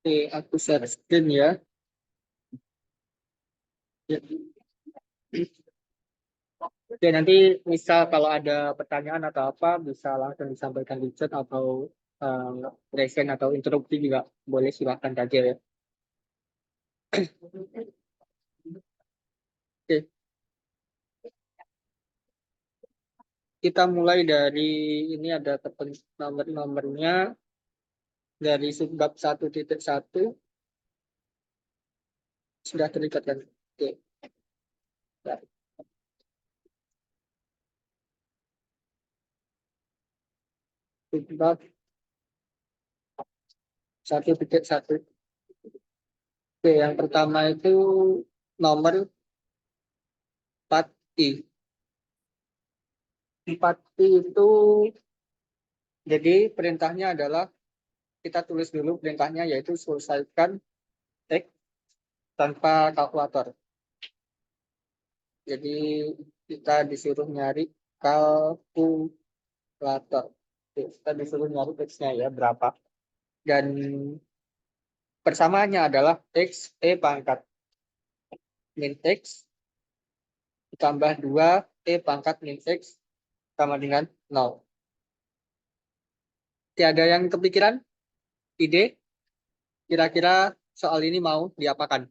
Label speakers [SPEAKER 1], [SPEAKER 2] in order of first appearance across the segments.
[SPEAKER 1] Oke, aku share screen ya. Ya. Oke, nanti misal kalau ada pertanyaan atau apa, bisa langsung disampaikan di chat atau present atau interupsi juga boleh silahkan saja ya. Oke, kita mulai dari ini ada nomor-nomornya dari subbab 1.1 sudah terikat kan? Oke, ya. Subbab 1.1. Oke, yang pertama itu nomor 4i. 4i itu jadi perintahnya adalah kita tulis dulu perintahnya yaitu selesaikan X tanpa kalkulator. Jadi kita disuruh nyari kalkulator. Oke, kita disuruh nyari X-nya ya berapa. Dan persamaannya adalah X E pangkat min X ditambah 2 E pangkat min X sama dengan 0. Tiada yang kepikiran? Ide? Kira-kira soal ini mau diapakan?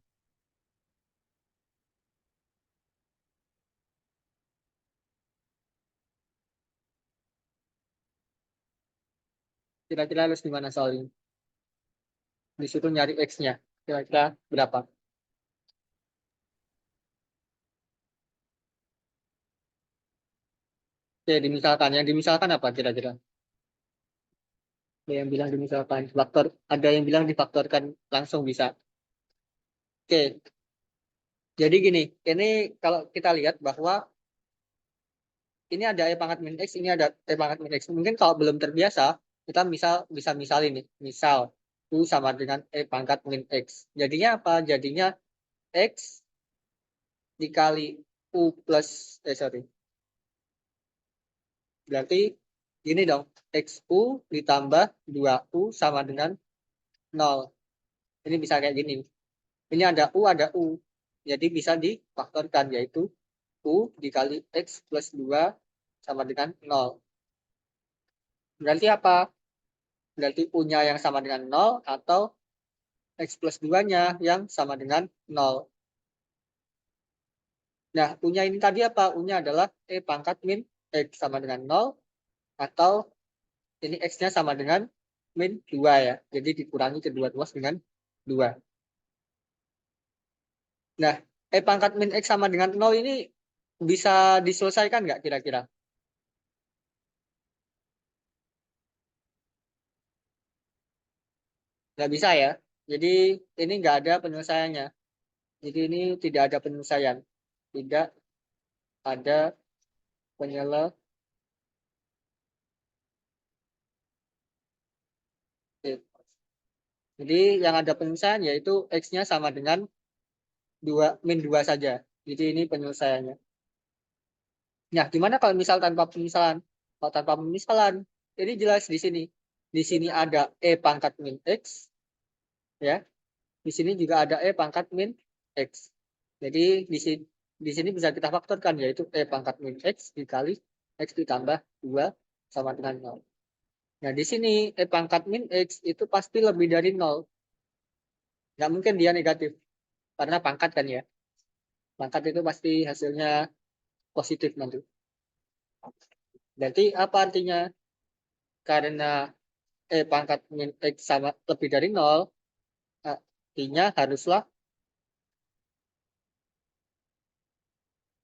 [SPEAKER 1] Kira-kira harus gimana soal ini? Disuruh nyari X-nya. Kira-kira berapa? Oke, dimisalkan. Yang dimisalkan apa kira-kira? Ada yang bilang dimisalkan faktor, ada yang bilang difaktorkan langsung bisa. Oke, jadi gini, ini kalau kita lihat bahwa ini ada E pangkat min X, ini ada E pangkat min X. Mungkin kalau belum terbiasa, kita bisa misal ini. Misal, U sama dengan E pangkat min X. Jadinya apa? Jadinya X dikali U plus, sorry. Berarti gini dong, XU ditambah 2U sama dengan 0. Ini bisa kayak gini. Ini ada U, ada U. Jadi bisa difaktorkan, yaitu U dikali X plus 2 sama dengan 0. Berarti apa? Berarti U-nya yang sama dengan 0 atau X plus 2-nya yang sama dengan 0. Nah, U-nya ini tadi apa? U-nya adalah E pangkat min X sama dengan 0 atau ini X-nya sama dengan min 2 ya. Jadi dikurangi kedua tuas dengan 2. Nah, E pangkat min X sama dengan 0 ini bisa diselesaikan nggak kira-kira? Nggak bisa ya. Jadi ini nggak ada penyelesaiannya. Jadi ini tidak ada penyelesaian. Tidak ada penyelesaian. Jadi yang ada penyelesaian yaitu X-nya sama dengan 2 min 2 saja. Jadi ini penyelesaiannya. Nah, gimana kalau misal tanpa penyelesaian? Kalau tanpa penyelesaian, ini jelas di sini. Di sini ada E pangkat min X, ya. Di sini juga ada E pangkat min X. Jadi di sini bisa kita faktorkan yaitu E pangkat min X dikali X ditambah 2 sama dengan 0. Nah, di sini E pangkat min X itu pasti lebih dari 0. Nggak mungkin dia negatif. Karena pangkat kan ya. Pangkat itu pasti hasilnya positif nanti. Berarti apa artinya? Karena pangkat min X sama lebih dari 0, artinya haruslah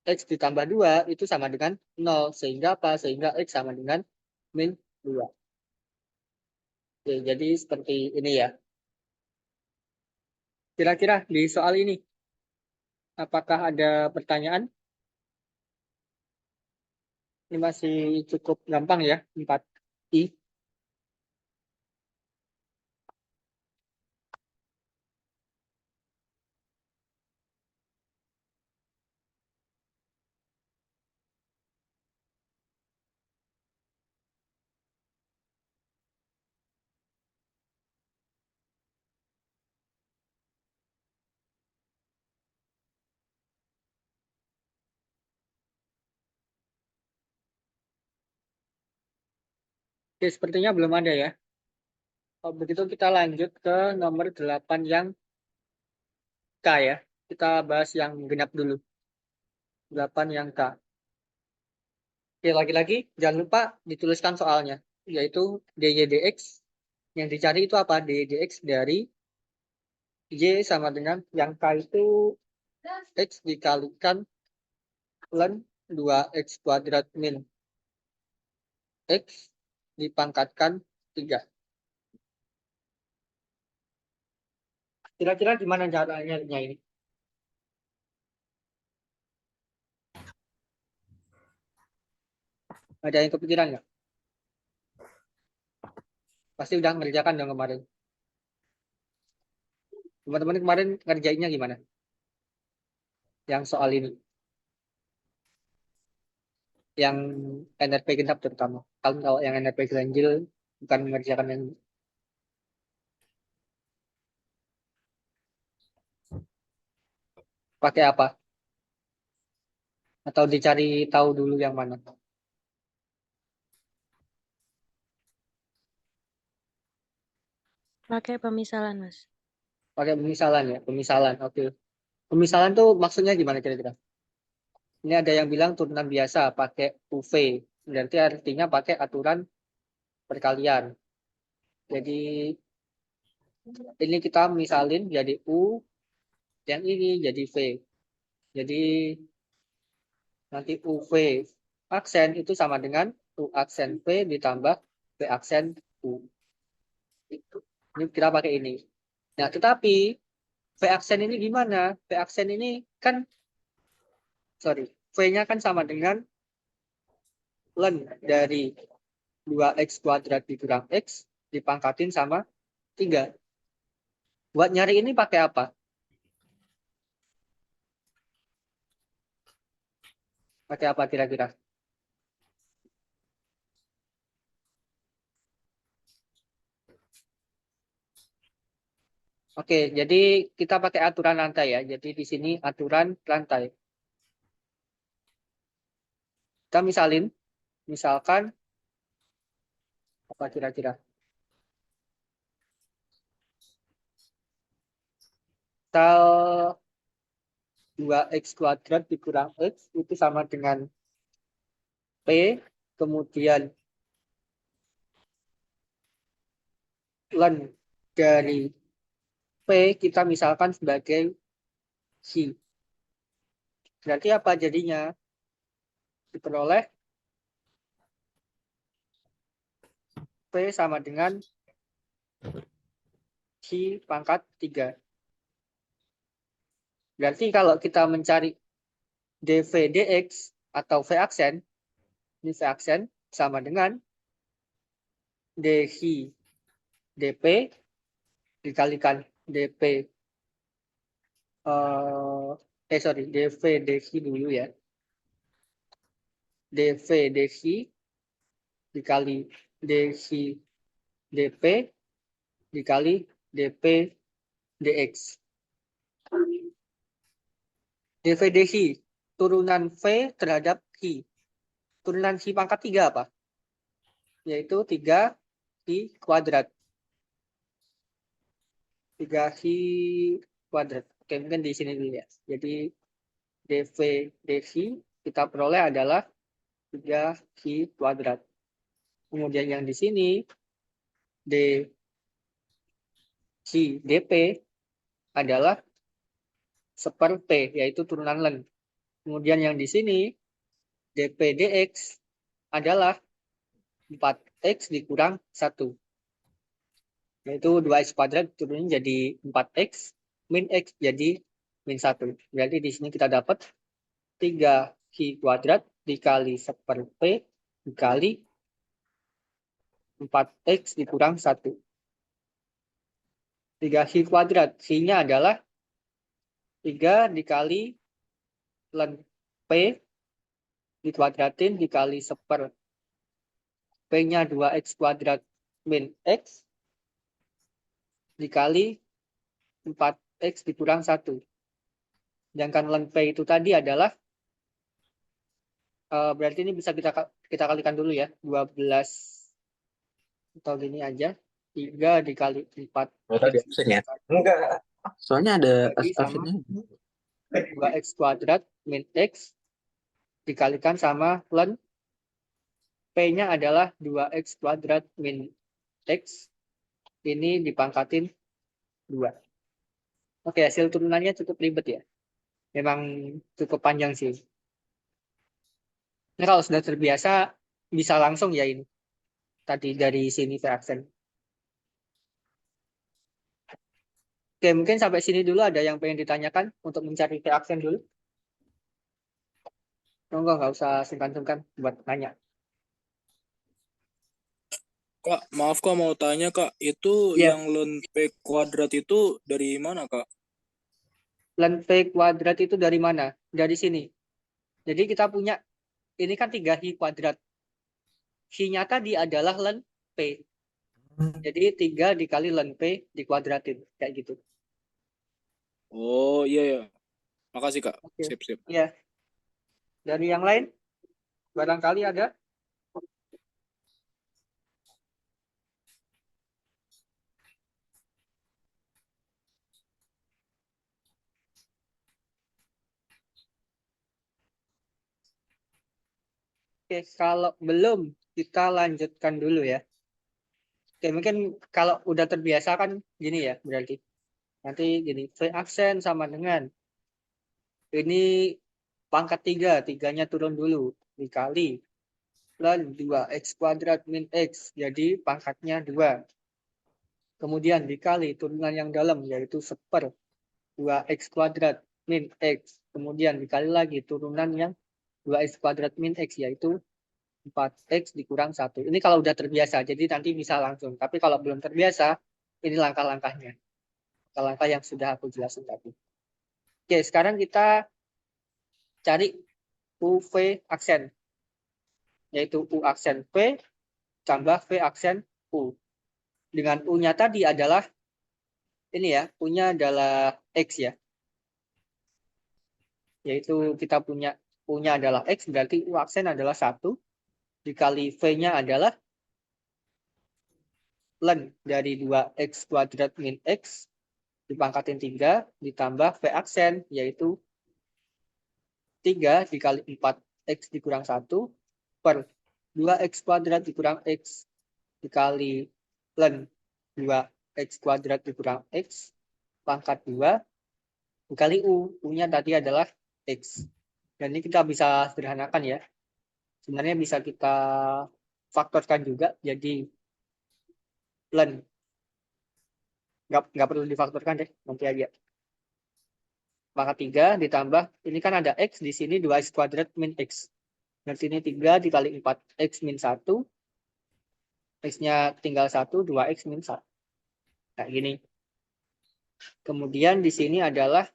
[SPEAKER 1] X ditambah 2 itu sama dengan 0. Sehingga apa? Sehingga X sama dengan min 2. Oke, jadi seperti ini ya. Kira-kira di soal ini, apakah ada pertanyaan? Ini masih cukup gampang ya, 4i. Oke, sepertinya belum ada ya. Kalau begitu kita lanjut ke nomor 8 yang K ya. Kita bahas yang genap dulu. 8 yang K. Oke, lagi-lagi jangan lupa dituliskan soalnya, yaitu dy dx. Yang dicari itu apa? Dy dx dari y sama dengan yang K itu x dikalikan ln 2x kuadrat min x dipangkatkan 3. Kira-kira gimana caranya ini? Ada yang kepikiran nggak? Pasti udah ngerjakan dong kemarin. Teman-teman kemarin ngerjainnya gimana? Yang soal ini. Yang NRP genap terutama. Kalau yang NRP ganjil bukan mengerjakan yang pakai apa? Atau dicari tahu dulu yang mana?
[SPEAKER 2] Pakai pemisalan, Mas.
[SPEAKER 1] Pakai pemisalan ya, pemisalan. Oke. Pemisalan tuh maksudnya gimana kira-kira? Ini ada yang bilang turunan biasa pakai UV. Berarti artinya pakai aturan perkalian. Jadi ini kita misalin jadi U, yang ini jadi V. Jadi nanti UV aksen itu sama dengan U aksen V ditambah V aksen U. Ini kita pakai ini. Nah, tetapi V aksen ini gimana? V aksen ini kan, sorry, V-nya kan sama dengan ln dari 2x kuadrat dikurang x dipangkatin sama 3. Buat nyari ini pakai apa? Pakai apa kira-kira? Oke, jadi kita pakai aturan rantai ya. Jadi di sini aturan rantai. Kita misalkan apa kira-kira? Misal 2x kuadrat dikurang x itu sama dengan P, kemudian ln dari P kita misalkan sebagai C. Berarti apa jadinya? Diperoleh P sama dengan C pangkat 3. Berarti kalau kita mencari dv dx atau v aksen, ini v aksen sama dengan dhi dp dikalikan dp sorry dv dhi dulu ya, dv dhi dikali dhi dp dikali dp dx. dv dhi turunan v terhadap hi, turunan hi pangkat 3 apa? Yaitu 3 hi kuadrat. 3 hi kuadrat. Oke, mungkin di sini dulu ya. Jadi dv dhi kita peroleh adalah 3 hi kuadrat. Kemudian yang di sini dhi dp adalah seper p, yaitu turunan ln. Kemudian yang di sini dp dx adalah 4x dikurang 1. Yaitu 2x kuadrat turunnya jadi 4x min x jadi min 1. Berarti di sini kita dapat 3 hi kuadrat dikali seper p dikali 4x dikurang 1. 3 hi kuadrat, hi-nya adalah 3 dikali ln p dikuadratin dikali seper p-nya 2x kuadrat min x dikali 4x dikurang 1. Sedangkan ln p itu tadi adalah berarti ini bisa kita kalikan dulu ya, 12 Atau gini aja. 3 dikali 4
[SPEAKER 2] Oh, tadi
[SPEAKER 1] X
[SPEAKER 2] absen ya? Enggak. Soalnya ada
[SPEAKER 1] bagi sama
[SPEAKER 2] absennya.
[SPEAKER 1] 2X kuadrat min X dikalikan sama ln P-nya adalah 2X kuadrat min X. Ini dipangkatin 2. Oke, hasil turunannya cukup ribet ya. Memang cukup panjang sih. Nah, kalau sudah terbiasa, bisa langsung ya ini. Tadi dari sini ke aksen. Oke, mungkin sampai sini dulu ada yang pengen ditanyakan untuk mencari ke aksen dulu. Enggak, nggak usah sungkan-sungkan buat nanya.
[SPEAKER 3] Kak, maaf Kak mau tanya Kak, itu
[SPEAKER 1] Iya,
[SPEAKER 3] yang ln P kuadrat itu dari mana Kak?
[SPEAKER 1] ln P kuadrat itu dari mana? Dari sini. Jadi kita punya, ini kan 3 hi kuadrat. Hi-nya tadi adalah ln P. Jadi 3 dikali ln P dikuadratin. Kayak gitu.
[SPEAKER 3] Oh iya ya, makasih Kak.
[SPEAKER 1] Oke.
[SPEAKER 3] Sip sip.
[SPEAKER 1] Iya. Dari yang lain, barangkali ada. Oke, kalau belum, kita lanjutkan dulu ya. Oke, mungkin kalau udah terbiasa kan gini ya, berarti. Nanti gini, V aksen sama dengan ini pangkat 3, tiganya turun dulu. Dikali ln 2X kuadrat min X, jadi pangkatnya 2. Kemudian dikali turunan yang dalam, yaitu seper 2X kuadrat min X. Kemudian dikali lagi turunan yang 2X kuadrat min X, yaitu 4X dikurang 1. Ini kalau udah terbiasa, jadi nanti bisa langsung. Tapi kalau belum terbiasa, ini langkah-langkahnya. Langkah yang sudah aku jelasin tadi. Oke, sekarang kita cari UV aksen, yaitu U aksen V tambah V aksen U. Dengan U-nya tadi adalah, ini ya, U-nya adalah X ya. Yaitu kita punya U-nya adalah X, berarti U aksen adalah 1. Dikali V-nya adalah ln dari 2X kuadrat min X dipangkatin 3 ditambah V aksen, yaitu 3 dikali 4X dikurang 1 per 2X kuadrat dikurang X dikali ln 2X kuadrat dikurang X pangkat 2 dikali U. U-nya tadi adalah X. Dan ini kita bisa sederhanakan ya. Sebenarnya bisa kita faktorkan juga. Jadi ln. Nggak perlu difaktorkan deh. Nanti aja. Pangkat 3 ditambah. Ini kan ada X. Di sini 2X kuadrat min X. Dan sini 3 dikali 4X min 1. X-nya tinggal 1. 2X min 1. Nah gini. Kemudian di sini adalah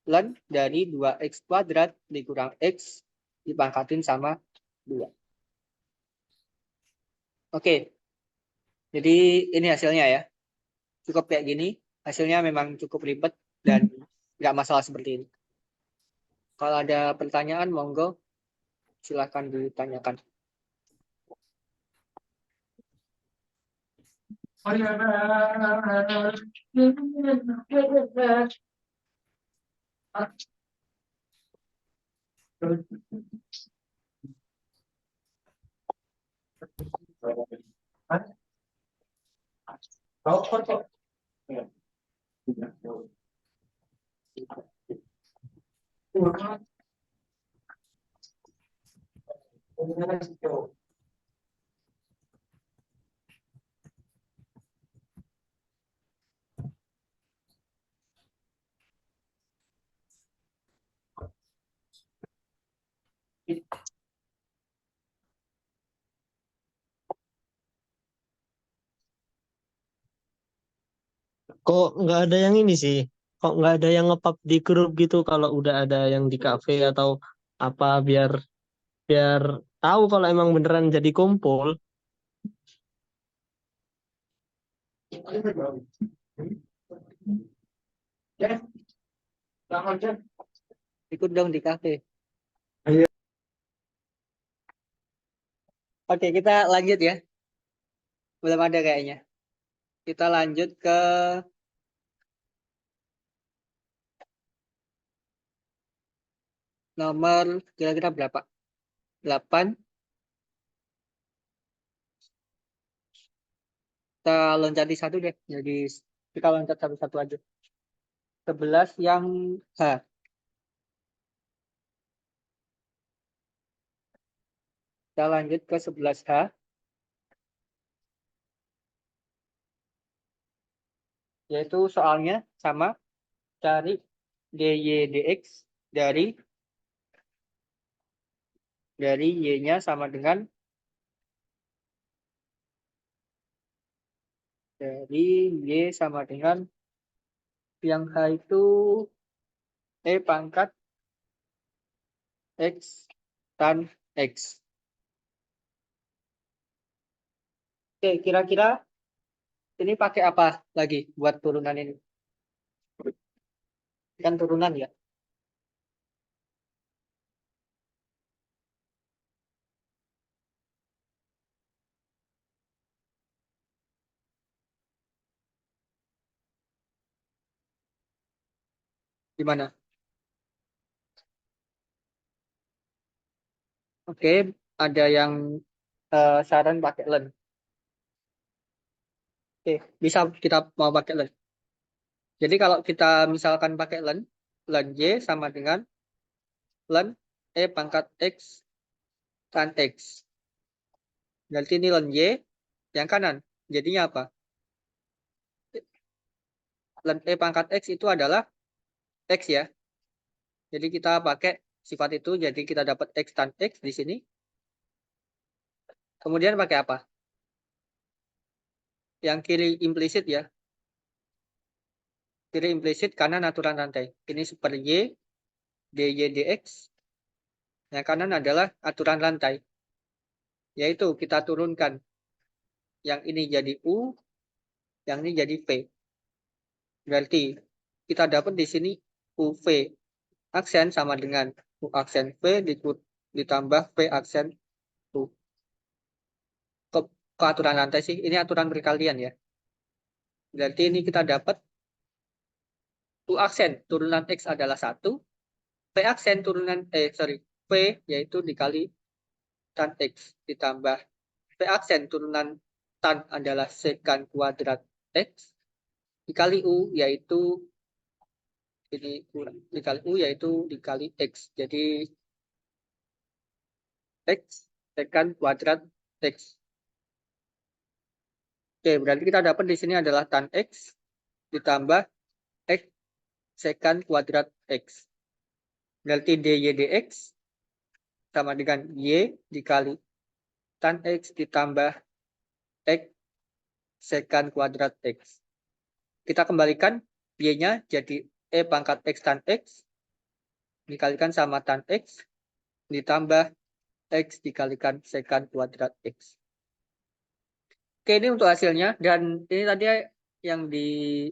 [SPEAKER 1] ln dari 2X kuadrat dikurang X dipangkatin sama 2. Oke, jadi ini hasilnya ya. Cukup kayak gini. Hasilnya memang cukup ribet dan nggak masalah seperti ini. Kalau ada pertanyaan, monggo silahkan ditanyakan.
[SPEAKER 4] Kok nggak ada yang ini sih? Kok nggak ada yang nge-pub di grup gitu kalau udah ada yang di kafe atau apa biar biar tahu kalau emang beneran jadi kumpul.
[SPEAKER 1] Ikut dong di kafe. Oke, kita lanjut ya. Belum ada kayaknya. Kita lanjut ke nomor kira-kira berapa? 8. Kita loncati satu deh. Jadi kita loncat satu-satu aja. 11 yang H. Kita lanjut ke 11H. Yaitu soalnya sama. Cari dy dx dari y-nya sama dengan y sama dengan yang H itu E pangkat X tan X. Oke, kira-kira ini pakai apa lagi buat turunan ini? Kan turunan ya. Gimana? Oke, ada yang saran pakai len. Oke, bisa kita mau pakai len. Jadi kalau kita misalkan pakai len Y sama dengan len E pangkat X tan X. Berarti ini len Y yang kanan. Jadinya apa? Len E pangkat X itu adalah X ya. Jadi kita pakai sifat itu, jadi kita dapat X tan X di sini. Kemudian pakai apa? Yang kiri implisit ya. Kiri implisit kanan aturan rantai. Ini super Y, dy dx. Yang kanan adalah aturan rantai. Yaitu kita turunkan. Yang ini jadi U, yang ini jadi V. Berarti kita dapat di sini UV aksen sama dengan U aksen V ditambah V aksen U. Ke aturan rantai sih, ini aturan perkalian ya. Berarti ini kita dapat U aksen turunan X adalah 1, V aksen turunan V yaitu dikali tan X ditambah V aksen turunan tan adalah sekan kuadrat X dikali U yaitu ini dikali U yaitu dikali X. Jadi X sekan kuadrat X. Oke, berarti kita dapat di sini adalah tan X ditambah X sekan kuadrat X. Berarti dy dx sama dengan Y dikali tan X ditambah X sekan kuadrat X. Kita kembalikan Y-nya jadi E pangkat X tan X dikalikan sama tan X ditambah X dikalikan sekan kuadrat X. Oke, ini untuk hasilnya. Dan ini tadi yang di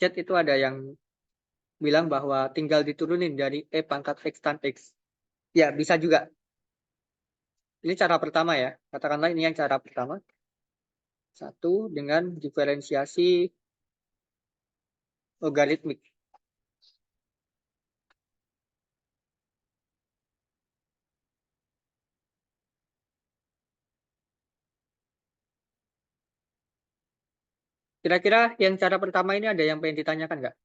[SPEAKER 1] chat itu ada yang bilang bahwa tinggal diturunin dari E pangkat X tan X. Ya, bisa juga. Ini cara pertama ya. Katakanlah ini yang cara pertama. Satu dengan diferensiasi logaritmik. Kira-kira yang cara pertama ini ada yang pengen ditanyakan nggak?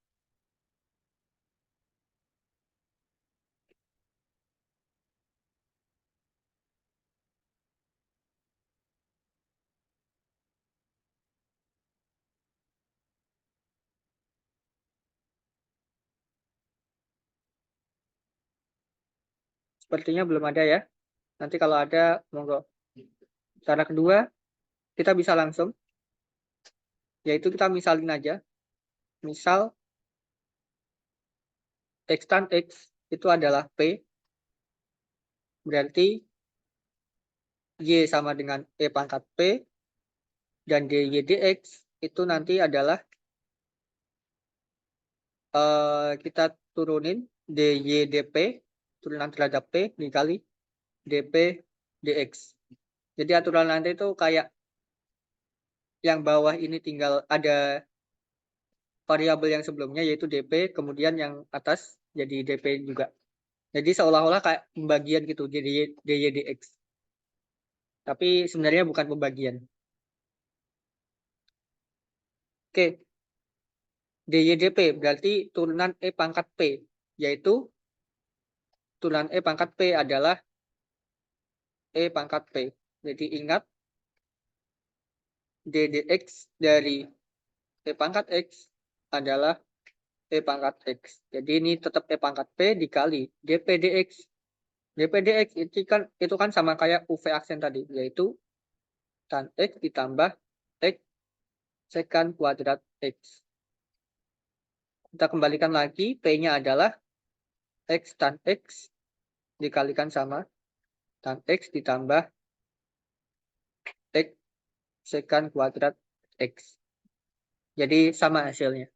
[SPEAKER 1] Sepertinya belum ada ya. Nanti kalau ada, monggo. Cara kedua, kita bisa langsung. Yaitu kita misalin aja. Misal, X tan X itu adalah P. Berarti, Y sama dengan E pangkat P. Dan dy dx itu nanti adalah kita turunin dy dp turunan terhadap P dikali dp dx. Jadi aturan nanti itu kayak yang bawah ini tinggal ada variabel yang sebelumnya yaitu DP, kemudian yang atas jadi DP juga. Jadi seolah-olah kayak pembagian gitu, jadi DY DX. Tapi sebenarnya bukan pembagian. Oke, DYDP berarti turunan E pangkat P, yaitu turunan E pangkat P adalah E pangkat P. Jadi ingat, DDX dari E pangkat X adalah E pangkat X. Jadi ini tetap E pangkat P dikali DPDX. DPDX itu kan sama kayak UV aksen tadi, yaitu tan X ditambah X sekant kuadrat X. Kita kembalikan lagi, P-nya adalah X tan X dikalikan sama tan X ditambah X sekant kuadrat X. Jadi sama hasilnya.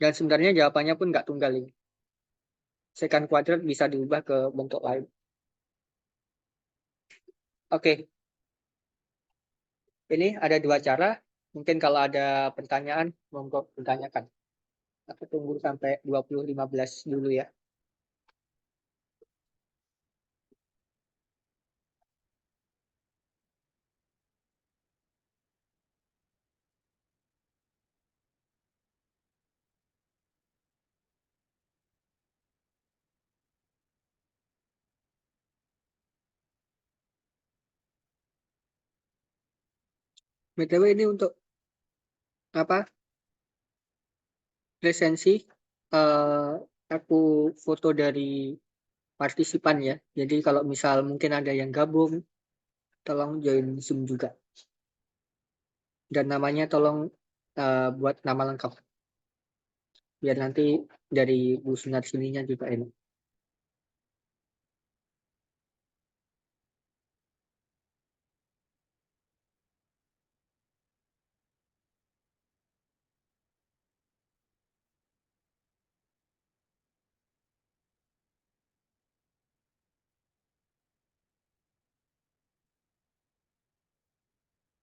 [SPEAKER 1] Dan sebenarnya jawabannya pun nggak tunggal ini. Sekant kuadrat bisa diubah ke bentuk lain. Oke. Ini ada dua cara. Mungkin kalau ada pertanyaan, monggo ditanyakan. Aku tunggu sampai 20.15 dulu ya. BTW ini untuk apa? Resensi. Aku foto dari partisipan ya. Jadi kalau misal mungkin ada yang gabung, tolong join Zoom juga. Dan namanya tolong buat nama lengkap. Biar nanti dari Bu Sunar sininya juga ini.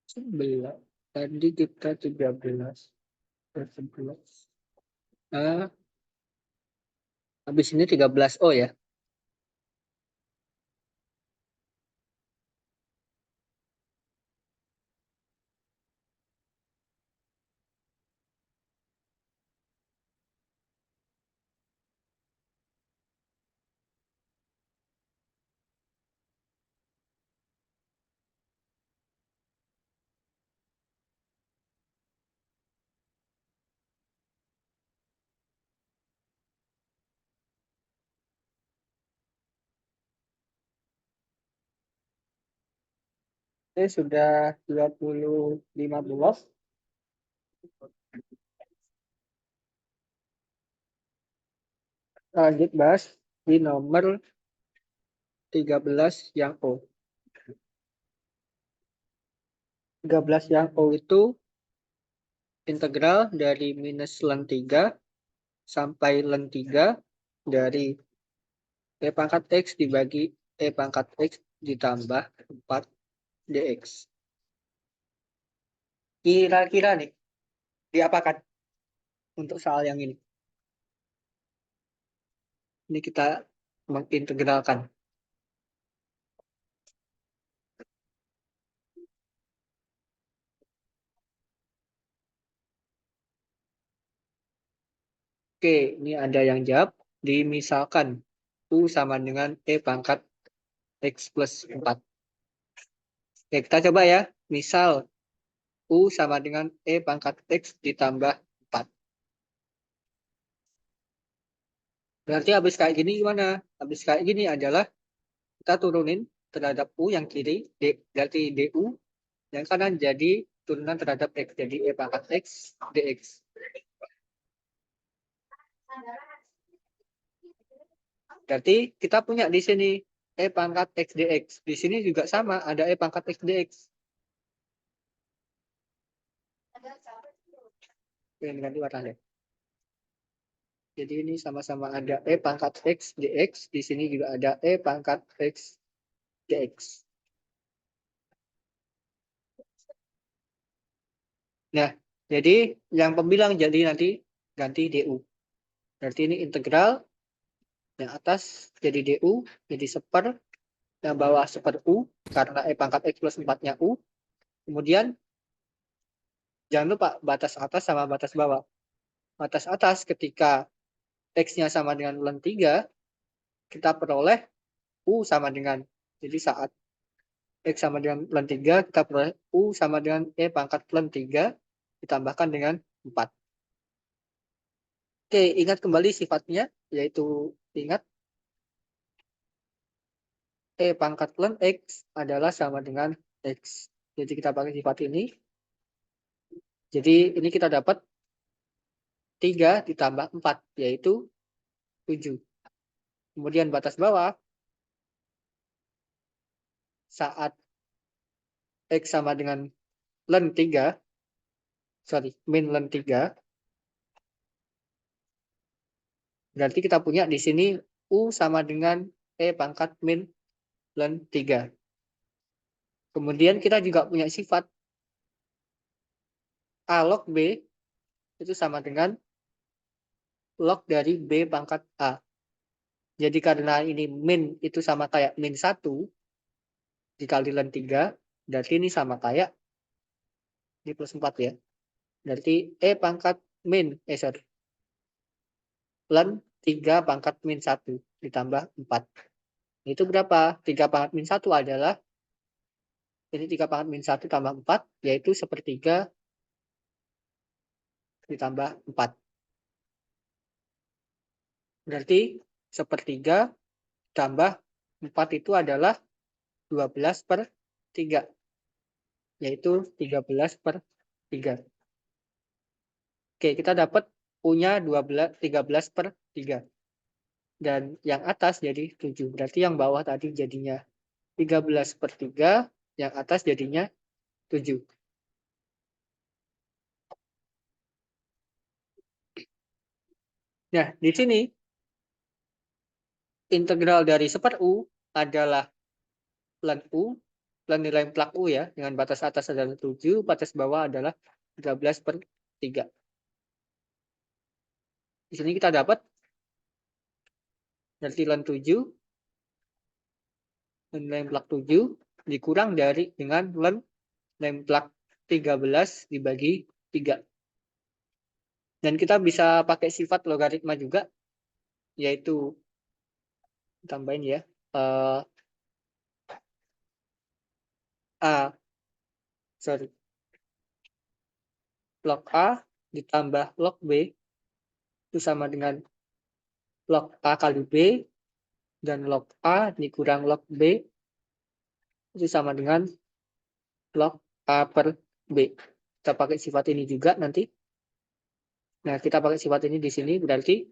[SPEAKER 1] Sebelah. Tadi kita 13. 11. Habis ini 13. Oh ya. Sudah 20.15. Lanjut bahas di nomor 13 yang O. 13 yang O itu integral dari minus len 3 sampai len 3 dari E pangkat X dibagi E pangkat X ditambah 4 dx. Kira-kira nih, diapakan untuk soal yang ini? Ini kita mengintegralkan. Oke, ini ada yang jawab. Dimisalkan U sama dengan E pangkat X plus 4. Oke, kita coba ya. Misal U sama dengan E pangkat X ditambah 4. Berarti habis kayak gini gimana? Habis kayak gini adalah kita turunin terhadap U yang kiri, berarti DU. Yang kanan jadi turunan terhadap X. Jadi E pangkat X dx. Berarti kita punya di sini E pangkat X dx. Di sini juga sama, ada E pangkat X dx. Oke, ganti warna deh. Jadi ini sama-sama ada E pangkat X dx. Di sini juga ada E pangkat X dx. Nah, jadi yang pembilang jadi nanti ganti DU. Berarti ini integral, yang atas jadi DU, jadi seper, yang bawah seper U, karena E pangkat X plus 4-nya U. Kemudian, jangan lupa batas atas sama batas bawah. Batas atas ketika X-nya sama dengan ln 3, kita peroleh U sama dengan, jadi saat X sama dengan ln 3, kita peroleh U sama dengan E pangkat ln 3, ditambahkan dengan 4. Oke, ingat kembali sifatnya, yaitu ingat E pangkat ln X adalah sama dengan X. Jadi kita pakai sifat ini. Jadi ini kita dapat 3 ditambah 4, yaitu 7. Kemudian batas bawah, saat X sama dengan ln 3, min ln 3, berarti kita punya di sini U sama dengan E pangkat min ln 3. Kemudian kita juga punya sifat A log B itu sama dengan log dari B pangkat A. Jadi karena ini min itu sama kayak min 1 dikali ln 3, berarti ini sama kayak ini plus 4 ya. Berarti E pangkat ln 3 pangkat min 1 ditambah 4. Itu berapa? 3 pangkat min 1 adalah, ini 3 pangkat min 1 tambah 4, yaitu sepertiga ditambah 4. Berarti sepertiga tambah 4 itu adalah 12/3, yaitu 13/3. Oke, kita dapat punya 13/3. Dan yang atas jadi 7. Berarti yang bawah tadi jadinya 13/3, yang atas jadinya 7. Nah, di sini integral dari seper U adalah ln U, ln nilai mutlak U ya, dengan batas atas adalah 7, batas bawah adalah 13/3. Di sini kita dapat berarti ln 7, ln nilai mutlak 7 dikurang dari dengan ln nilai mutlak 13 dibagi 3. Dan kita bisa pakai sifat logaritma juga, yaitu tambahin ya, log A ditambah log B itu sama dengan log A kali B, dan log A dikurang log B itu sama dengan log A per B. Kita pakai sifat ini juga nanti. Nah, kita pakai sifat ini di sini, berarti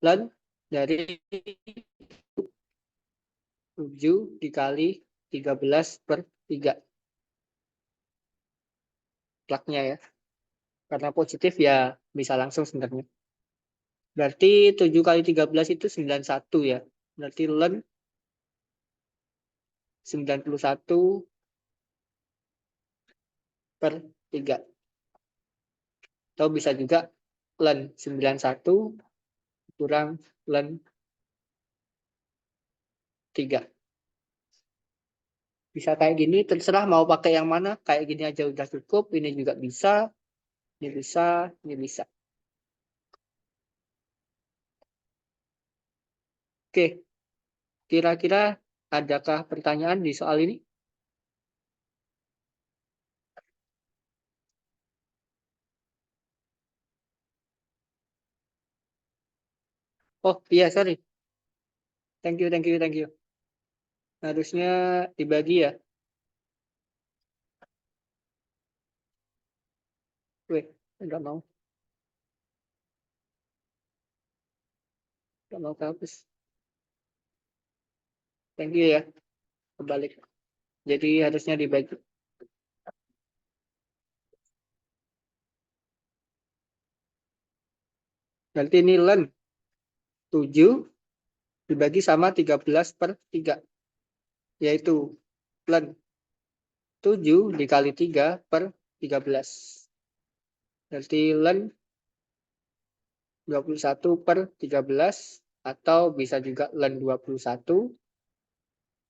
[SPEAKER 1] ln dari 7 dikali 13/3. Plaknya ya. Karena positif ya bisa langsung sebenarnya. Berarti 7 kali 13 itu 91 ya. Berarti ln 91/3. Atau bisa juga ln 91 kurang ln 3. Bisa kayak gini, terserah mau pakai yang mana. Kayak gini aja udah cukup. Ini juga bisa. Ini bisa. Ini bisa. Oke. Kira-kira adakah pertanyaan di soal ini? Oh iya, sorry. Thank you. Harusnya dibagi ya. Wih, enggak mau. Enggak mau kehapus. Thank you ya. Kebalik. Jadi harusnya dibagi. Berarti ini ln 7 dibagi sama 13/3. Yaitu ln 7 dikali 3/13. Berarti ln 21/13 atau bisa juga ln 21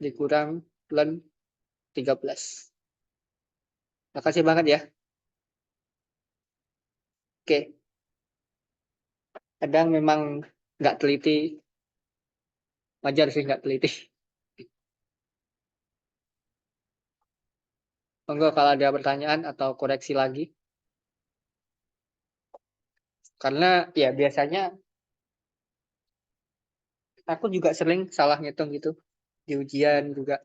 [SPEAKER 1] dikurang ln 13. Makasih banget ya. Oke. Kadang memang nggak teliti. Wajar sih nggak teliti. Monggo kalau ada pertanyaan atau koreksi lagi. Karena ya biasanya aku juga sering salah ngitung gitu. Di ujian juga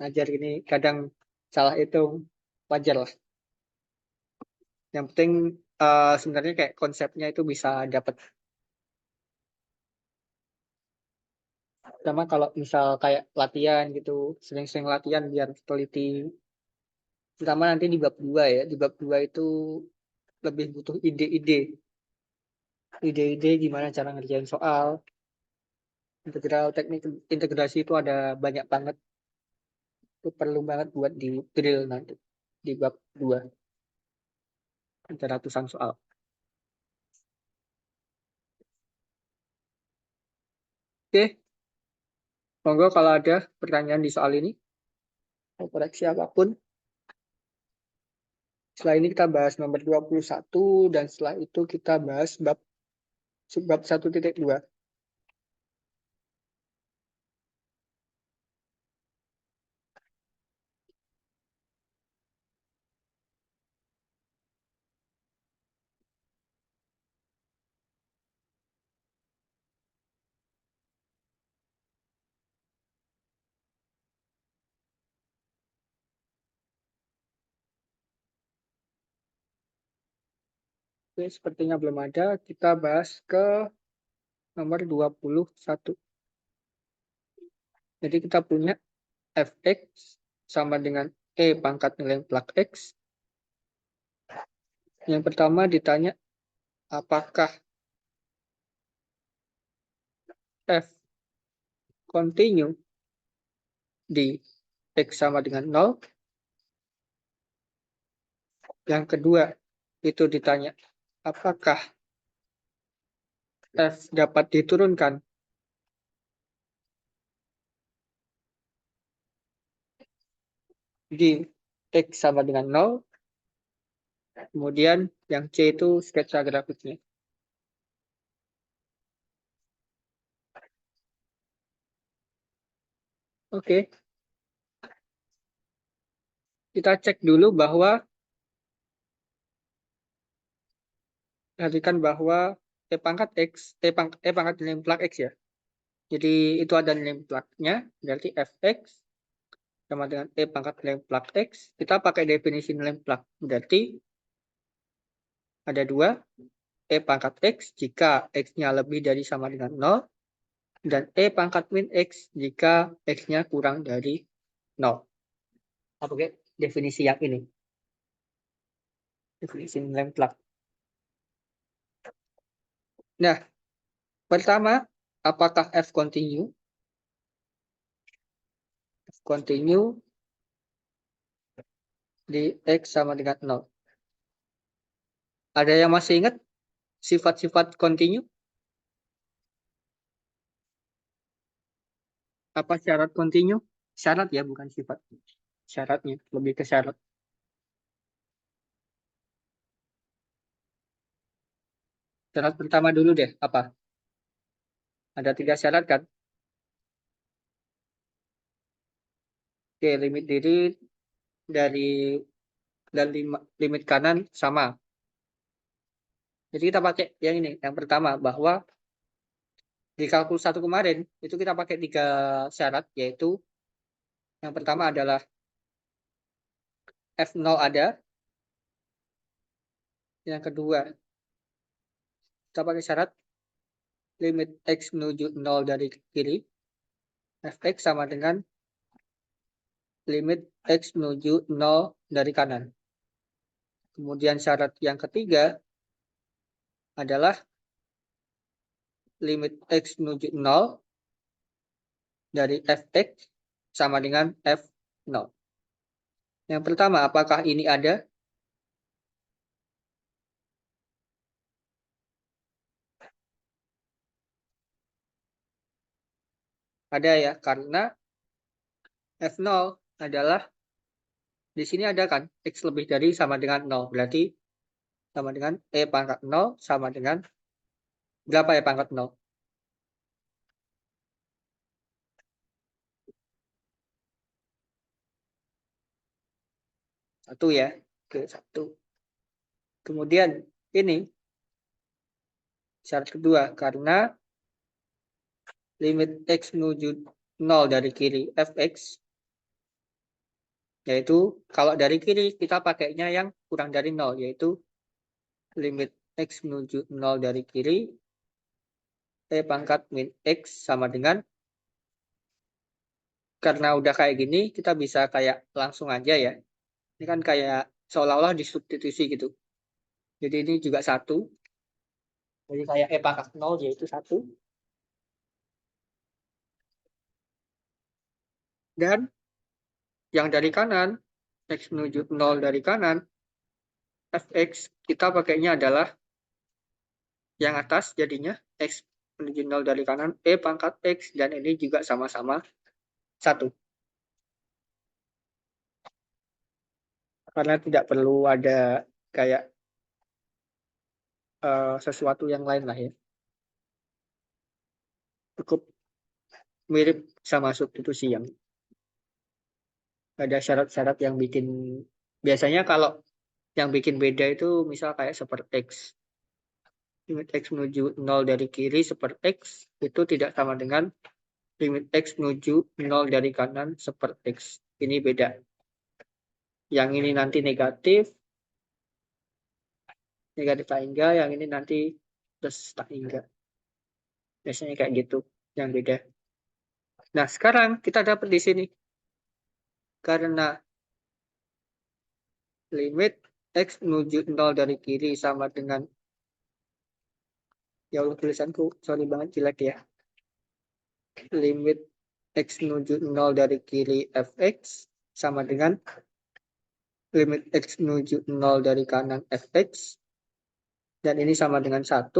[SPEAKER 1] ngajar ini kadang salah hitung. Wajar lah. Yang penting sebenarnya kayak konsepnya itu bisa dapat. Sama kalau misal kayak latihan gitu, sering-sering latihan biar teliti. Terutama nanti di bab 2 ya. Di bab 2 itu lebih butuh ide-ide. Ide-ide gimana cara ngerjain soal. Integral, teknik integrasi itu ada banyak banget. Itu perlu banget buat di drill nanti. Di bab 2. Ada ratusan soal. Oke. Monggo kalau ada pertanyaan di soal ini. Mau koreksi apapun. Setelah ini kita bahas nomor 21 dan setelah itu kita bahas subbab 1.2. Oke, sepertinya belum ada. Kita bahas ke nomor 21. Jadi kita punya fx sama dengan e pangkat nilai plak x. Yang pertama ditanya apakah f continue di x sama dengan 0. Yang kedua itu ditanya apakah f dapat diturunkan di x sama dengan 0. Kemudian yang C itu sketsa grafiknya. Oke. Kita cek dulu bahwa perhatikan bahwa e pangkat x, e pangkat nilai plak x ya. Jadi itu ada nilai plaknya, berarti fx sama dengan e pangkat nilai plak x. Kita pakai definisi nilai plak, berarti ada dua, e pangkat x jika x-nya lebih dari sama dengan 0, dan e pangkat min x jika x-nya kurang dari 0. Kita pakai definisi yang ini. Definisi nilai plak. Nah, pertama, apakah f continue? F continue di x sama dengan 0. Ada yang masih ingat sifat-sifat continue? Apa syarat continue? Syarat ya, bukan sifat. Syaratnya, lebih ke syarat. Syarat pertama dulu deh, apa? Ada 3 syarat kan? Oke, limit diri dari dan limit kanan sama. Jadi kita pakai yang ini, yang pertama bahwa di kalkulus 1 kemarin itu kita pakai 3 syarat, yaitu yang pertama adalah F0 ada, yang kedua kita pakai syarat limit x menuju 0 dari kiri, fx sama dengan limit x menuju 0 dari kanan. Kemudian syarat yang ketiga adalah limit x menuju 0 dari fx sama dengan f0. Yang pertama, apakah ini ada? Ada ya, karena F0 adalah di sini ada kan X lebih dari sama dengan 0. Berarti sama dengan E pangkat 0 sama dengan berapa ya pangkat 0? 1 ya. Oke, 1. Kemudian ini syarat kedua, karena limit X menuju 0 dari kiri Fx, yaitu kalau dari kiri kita pakainya yang kurang dari 0, yaitu limit X menuju 0 dari kiri E pangkat min X sama dengan, karena udah kayak gini kita bisa kayak langsung aja ya. Ini kan kayak seolah-olah disubstitusi gitu. Jadi ini juga 1. Jadi kayak E pangkat 0 yaitu 1. Dan yang dari kanan, X menuju 0 dari kanan, Fx kita pakainya adalah yang atas, jadinya X menuju 0 dari kanan, E pangkat X, dan ini juga sama-sama 1. Karena tidak perlu ada kayak sesuatu yang lain lah ya. Cukup mirip sama substitusi yang ada syarat-syarat yang bikin, biasanya kalau yang bikin beda itu misal kayak super X. Limit X menuju 0 dari kiri super X itu tidak sama dengan limit X menuju 0 dari kanan super X. Ini beda. Yang ini nanti negatif tak hingga, yang ini nanti plus tak hingga. Biasanya kayak gitu yang beda. Nah, sekarang kita dapat di sini. Karena limit X menuju 0 dari kiri sama dengan, ya Allah tulisanku sorry banget jelek ya. Limit X menuju 0 dari kiri Fx sama dengan limit X menuju 0 dari kanan Fx. Dan ini sama dengan 1.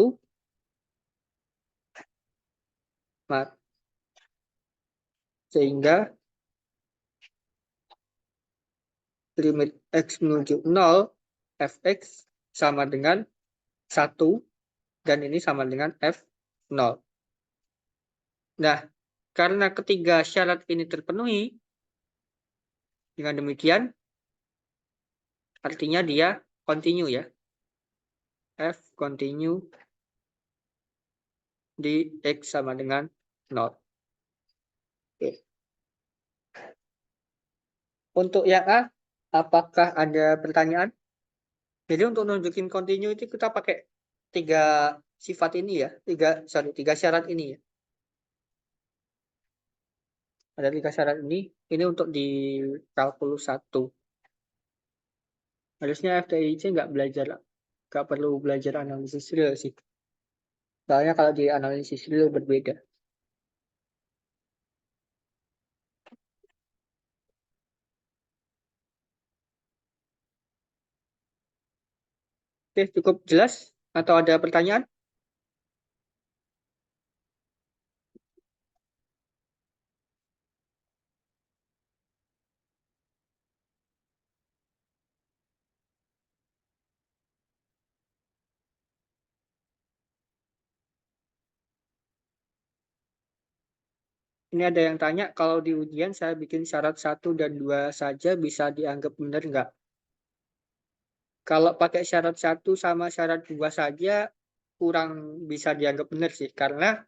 [SPEAKER 1] Sehingga limit X menuju 0 Fx sama dengan 1. Dan ini sama dengan F0. Nah, karena ketiga syarat ini terpenuhi, dengan demikian artinya dia continue ya. F continue di X sama dengan 0. Oke. Untuk yang A, apakah ada pertanyaan? Jadi untuk nunjukin continue itu kita pakai 3 sifat ini ya. 3 syarat ini ya. Ada 3 syarat ini. Ini untuk di kalkulus 1. Harusnya FTIC nggak perlu belajar analisis real sih. Soalnya kalau di analisis real berbeda. Oke, cukup jelas? Atau ada pertanyaan? Ini ada yang tanya, kalau di ujian saya bikin syarat 1 dan 2 saja bisa dianggap benar nggak? Kalau pakai syarat 1 sama syarat 2 saja kurang bisa dianggap benar sih. Karena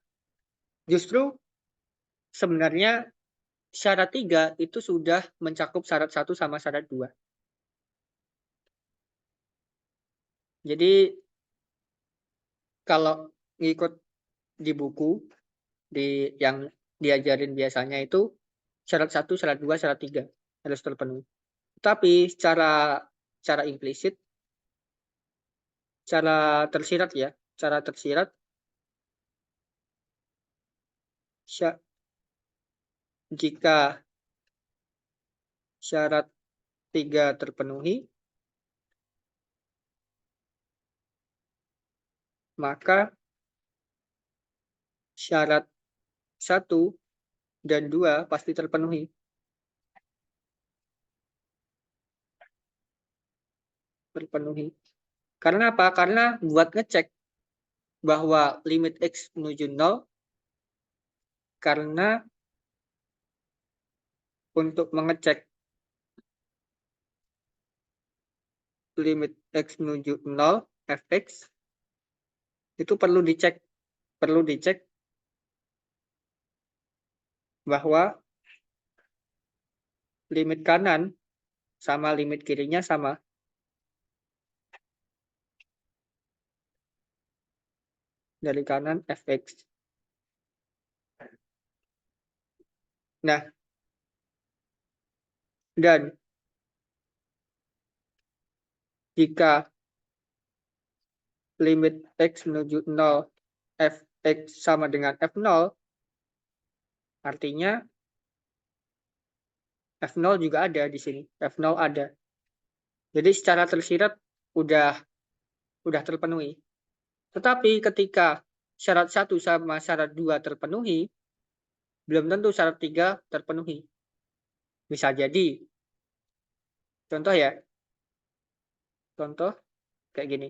[SPEAKER 1] justru sebenarnya syarat 3 itu sudah mencakup syarat 1 sama syarat 2. Jadi kalau ngikut di buku yang diajarin biasanya itu syarat 1, syarat 2, syarat 3 harus terpenuhi. Tapi secara implisit, secara tersirat ya, secara tersirat jika syarat 3 terpenuhi, maka syarat 1 dan 2 pasti terpenuhi. Terpenuhi. Karena apa? Karena buat ngecek bahwa limit X menuju 0, karena untuk mengecek limit X menuju 0 fx itu perlu dicek bahwa limit kanan sama limit kirinya sama. Dari kanan fx. Nah, dan jika limit X menuju 0 fx sama dengan f0, artinya f0 juga ada di sini. F0 ada. Jadi secara tersirat udah terpenuhi. Tetapi ketika syarat 1 sama syarat 2 terpenuhi, belum tentu syarat 3 terpenuhi. Bisa jadi. Contoh ya. Contoh kayak gini.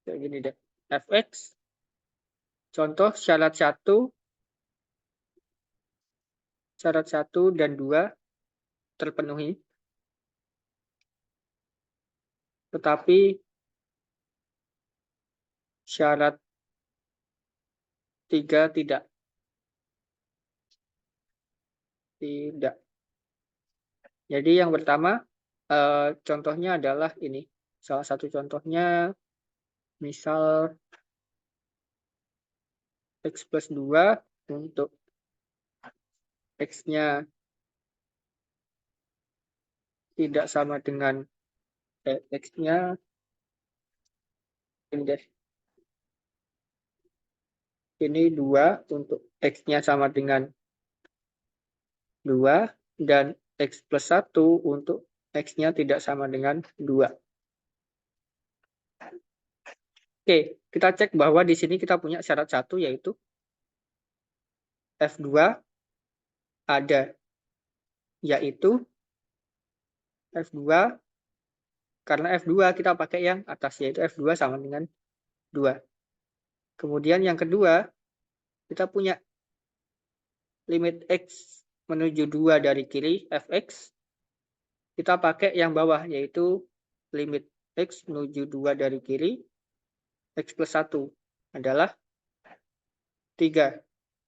[SPEAKER 1] Kayak gini deh. Fx. Contoh syarat 1 dan 2 terpenuhi. Tetapi syarat 3 tidak. Tidak. Jadi yang pertama contohnya adalah ini. Salah satu contohnya misal X plus 2 untuk X-nya tidak sama dengan X-nya ini deh. Ini 2 untuk X-nya sama dengan 2 dan X plus 1 untuk X-nya tidak sama dengan 2. Oke, kita cek bahwa di sini kita punya syarat 1 yaitu F2 ada, yaitu F2, karena F2 kita pakai yang atas, yaitu F2 sama dengan 2. Kemudian yang kedua, kita punya limit X menuju 2 dari kiri, Fx. Kita pakai yang bawah, yaitu limit X menuju 2 dari kiri, X plus 1 adalah 3.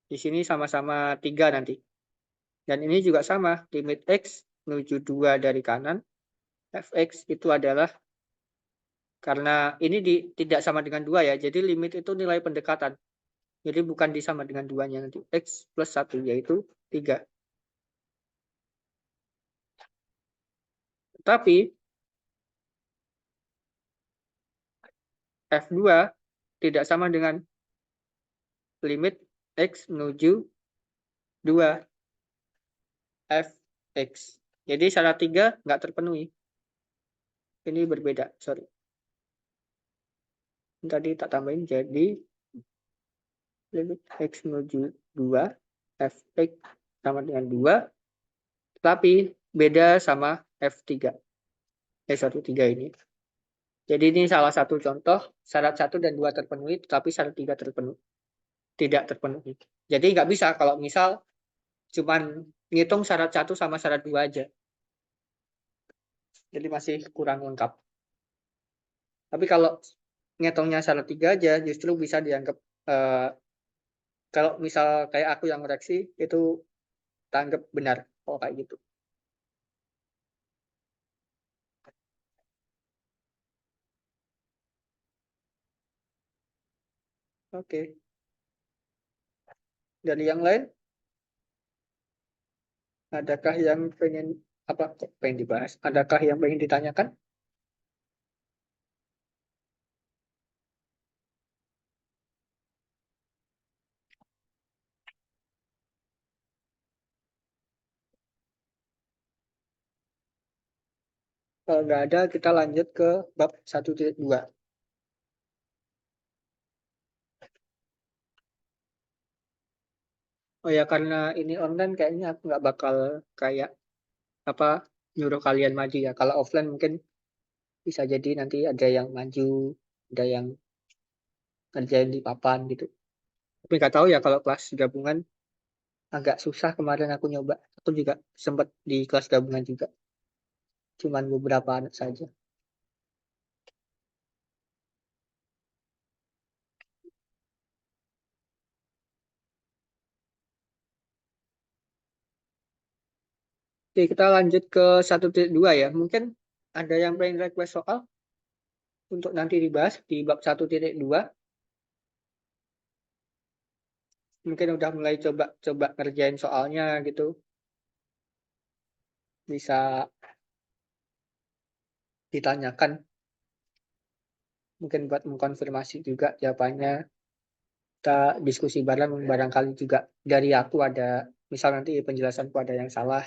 [SPEAKER 1] Di sini sama-sama 3 nanti. Dan ini juga sama, limit X menuju 2 dari kanan, Fx itu adalah, karena ini tidak sama dengan 2 ya, jadi limit itu nilai pendekatan. Jadi bukan disama dengan 2-nya nanti. X plus 1 yaitu 3. Tapi F2 tidak sama dengan limit X menuju 2 Fx. Jadi syarat 3 nggak terpenuhi. Ini berbeda, sorry. Tadi tak tambahin, jadi limit X menuju 2 Fx sama dengan 2, tapi beda sama F3. Sorry, 3 ini. Jadi ini salah satu contoh, syarat 1 dan 2 terpenuhi, tetapi syarat 3 tidak terpenuhi. Jadi nggak bisa kalau misal cuman ngitung syarat 1 sama syarat 2 aja. Jadi masih kurang lengkap. Tapi kalau ngitungnya syarat 3 aja, justru bisa dianggap, kalau misal kayak aku yang koreksi, itu tanggap benar. Oh, kayak gitu. Oke. Dari yang lain, adakah yang pengen dibahas? Adakah yang pengen ditanyakan? Kalau nggak ada, kita lanjut ke bab 1.2. Oh ya, karena ini online kayaknya aku nggak bakal kayak apa nyuruh kalian maju ya. Kalau offline mungkin bisa jadi nanti ada yang maju, ada yang kerjain di papan gitu. Tapi nggak tahu ya kalau kelas gabungan agak susah kemarin aku nyoba. Aku juga sempat di kelas gabungan juga. Cuman beberapa anak saja. Oke, kita lanjut ke 1.2 ya. Mungkin ada yang pengen request soal untuk nanti dibahas di bab 1.2. Mungkin udah mulai coba-coba ngerjain soalnya gitu. Bisa ditanyakan. Mungkin buat mengkonfirmasi juga jawabannya. Kita diskusi bareng barangkali juga dari aku ada, misal nanti penjelasanku ada yang salah.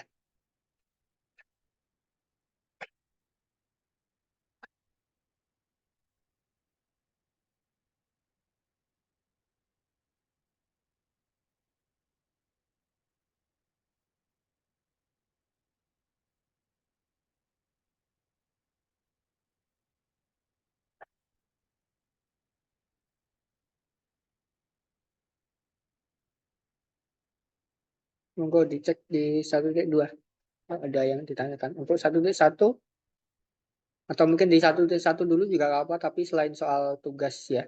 [SPEAKER 1] Monggo dicek di 1.2. Ada yang ditanyakan. Untuk 1.1 atau mungkin di 1.1 dulu juga nggak apa, tapi selain soal tugas ya.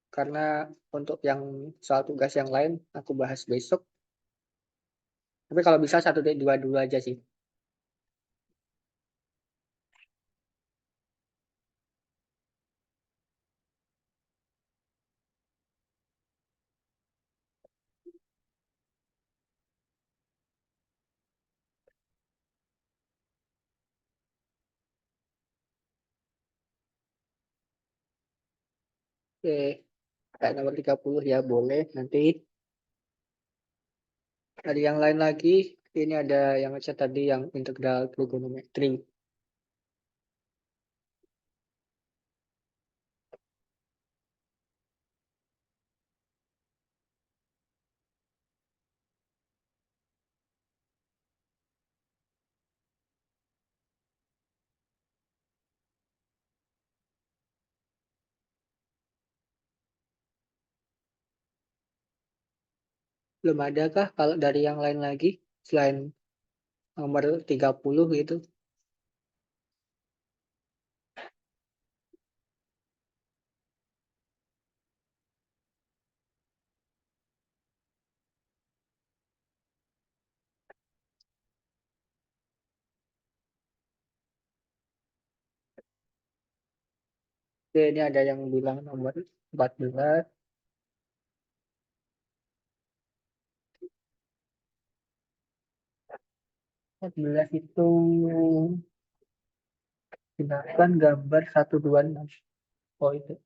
[SPEAKER 1] Karena untuk yang soal tugas yang lain aku bahas besok. Tapi kalau bisa 1.2 dulu aja sih. Oke, kayak nomor 30 ya boleh. Nanti ada yang lain lagi. Ini ada yang ngechat tadi yang integral trigonometri. Belum ada kah kalau dari yang lain lagi selain nomor 30 gitu? Oke, ini ada yang bilang nomor 14. 14 itu gunakan gambar 126. Oh itu.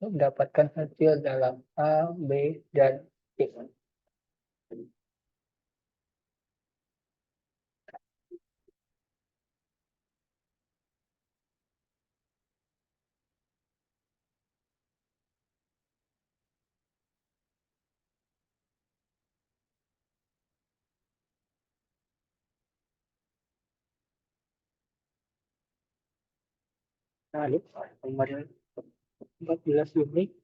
[SPEAKER 1] Mendapatkan hasil dalam A, B, dan C. Nah, nomor 14 ini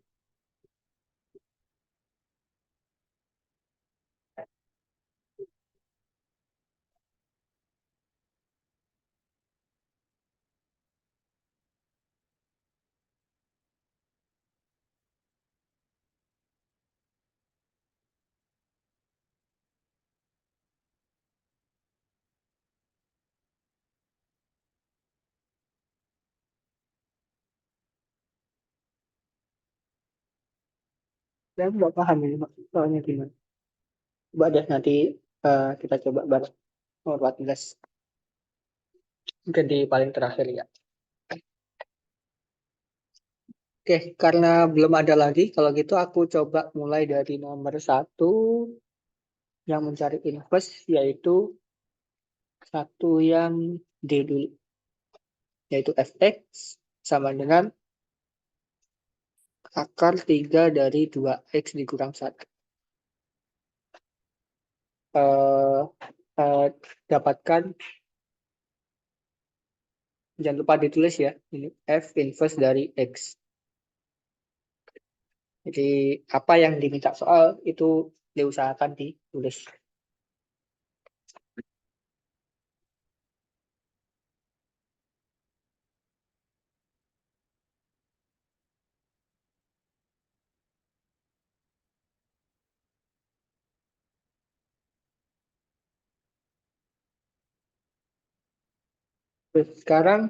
[SPEAKER 1] saya nggak paham ini maksud soalnya gimana. Coba deh nanti kita coba bareng nomor 14. Mungkin di paling terakhir ya. Oke, karena belum ada lagi, kalau gitu aku coba mulai dari nomor 1 yang mencari inverse, yaitu satu yang D dulu, yaitu fx sama dengan akar 3 dari 2x dikurang 1. Dapatkan, jangan lupa ditulis ya, ini f inverse dari x. Jadi apa yang diminta soal itu diusahakan ditulis. Terus sekarang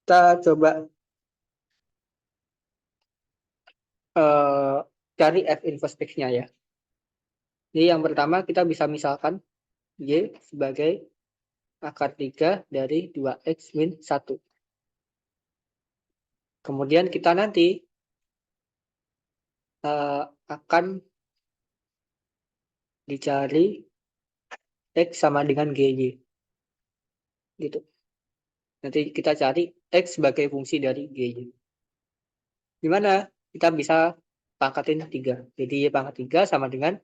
[SPEAKER 1] kita coba cari f inverse x-nya ya. Jadi yang pertama kita bisa misalkan y sebagai akar 3 dari 2x min 1. Kemudian kita nanti akan dicari x sama dengan gy. Gitu. Nanti kita cari x sebagai fungsi dari gy. Gimana? Kita bisa pangkatin 3. Jadi y pangkat 3 sama dengan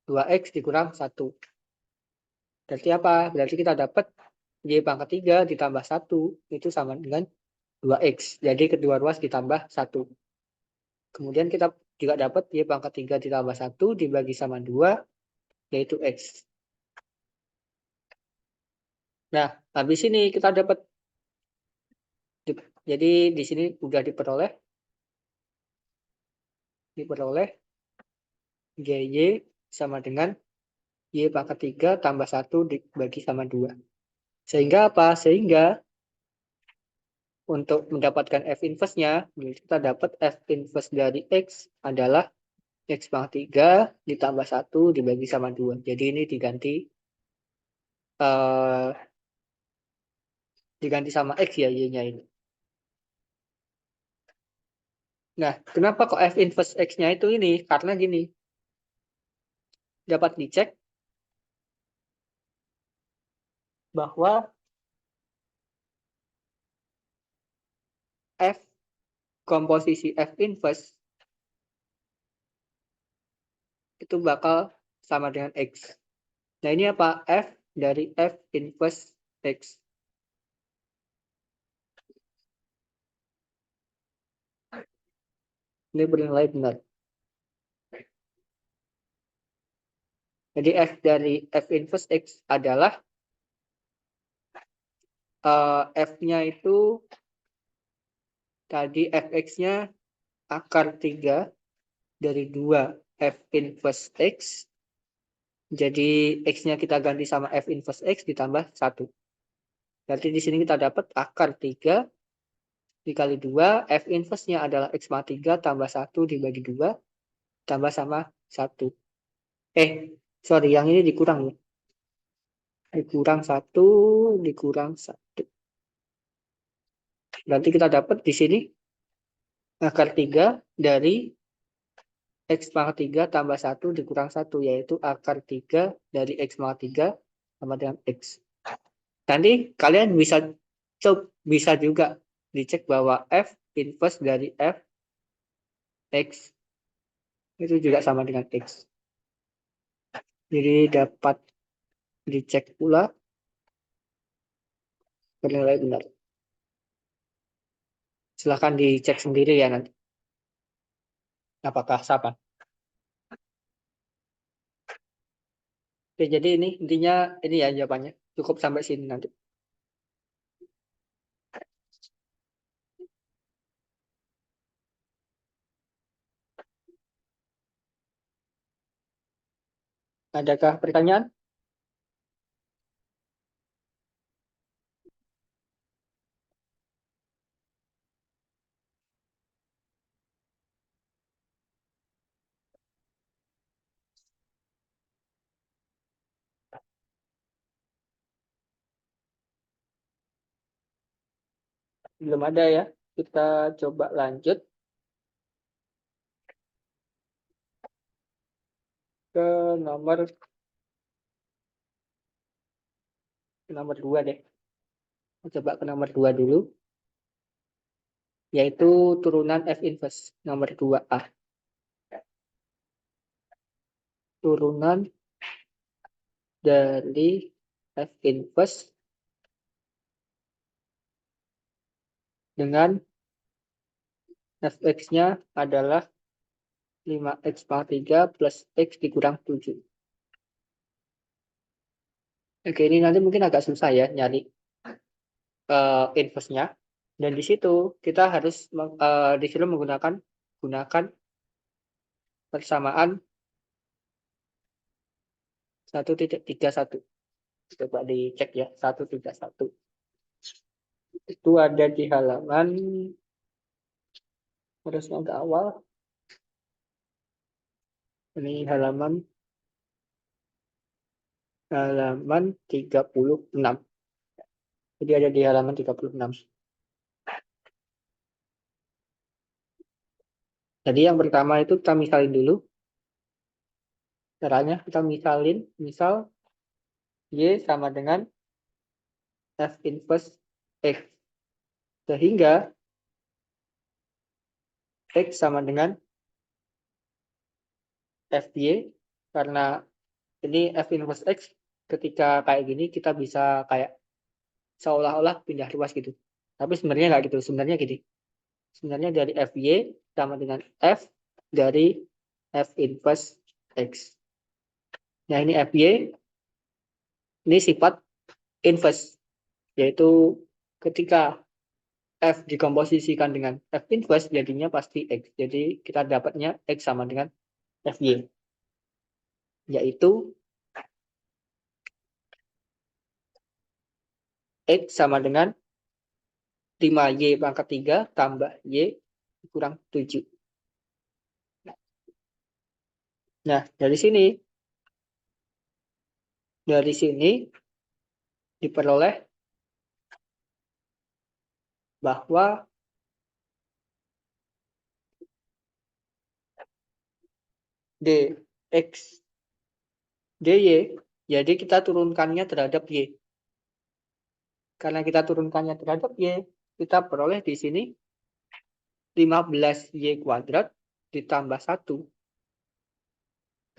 [SPEAKER 1] 2x dikurang 1. Berarti apa? Berarti kita dapat y pangkat 3 ditambah 1 itu sama dengan 2x. Jadi kedua ruas ditambah 1. Kemudian kita juga dapat y pangkat 3 ditambah 1 dibagi sama 2 yaitu x. Nah, habis ini kita dapat, jadi di sini udah diperoleh gy sama dengan y pangkat 3 tambah 1 dibagi sama 2. Sehingga apa? Sehingga untuk mendapatkan f inverse-nya, kita dapat f inverse dari x adalah x pangkat 3 ditambah 1 dibagi sama 2. Jadi ini diganti sama x ya, y-nya ini. Nah, kenapa kok f inverse x-nya itu ini? Karena gini, dapat dicek bahwa f komposisi f inverse itu bakal sama dengan x. Nah, ini apa? F dari f inverse x. Ini bernilai benar. Jadi f dari f inverse x adalah f-nya itu tadi fx-nya akar 3 dari 2 f inverse x. Jadi x-nya kita ganti sama f inverse x ditambah 1. Berarti di sini kita dapat akar 3 dikali 2, f inverse-nya adalah x ma 3 tambah 1 dibagi 2 tambah sama 1. Sorry, yang ini dikurang ya. Dikurang 1, dikurang 1. Berarti kita dapat di sini akar 3 dari x pangkat 3 tambah 1 dikurang 1, yaitu akar 3 dari x pangkat 3 sama dengan x. Nanti kalian bisa juga dicek bahwa f inverse dari f x itu juga sama dengan x. Jadi dapat dicek pula bernilai benar. Silahkan dicek sendiri ya nanti. Apakah sama? Oke, jadi ini intinya ini ya jawabannya. Cukup sampai sini nanti. Adakah pertanyaan? Belum ada ya. Kita coba lanjut ke nomor 2 deh. Coba ke nomor 2 dulu. yaitu turunan F inverse nomor 2A. Turunan dari F inverse dengan fx-nya adalah 5x pangkat 3 plus x dikurang 7. Oke, ini nanti mungkin agak susah ya nyari inverse-nya. Dan di situ kita harus disuruh menggunakan persamaan 1.31. Coba dicek ya, 1.31. Itu ada di halaman, harusnya agak awal. Ini halaman 36. Jadi ada di halaman 36. Jadi yang pertama itu kita misalin dulu. Caranya kita misalin, misal Y sama dengan F inverse X. Sehingga X sama dengan FY, karena ini F inverse X ketika kayak gini kita bisa kayak seolah-olah pindah ruas gitu. Tapi sebenarnya nggak gitu. Sebenarnya gini. Sebenarnya dari FY sama dengan F dari F inverse X. Nah ini FY, ini sifat inverse, yaitu ketika F dikomposisikan dengan F inverse jadinya pasti X. Jadi kita dapatnya X sama dengan FY. Yaitu X sama dengan 5Y pangkat 3 tambah Y kurang 7. Nah, dari sini diperoleh bahwa dx dy, jadi kita turunkannya terhadap y. Karena kita turunkannya terhadap y, kita peroleh di sini 15y kuadrat ditambah 1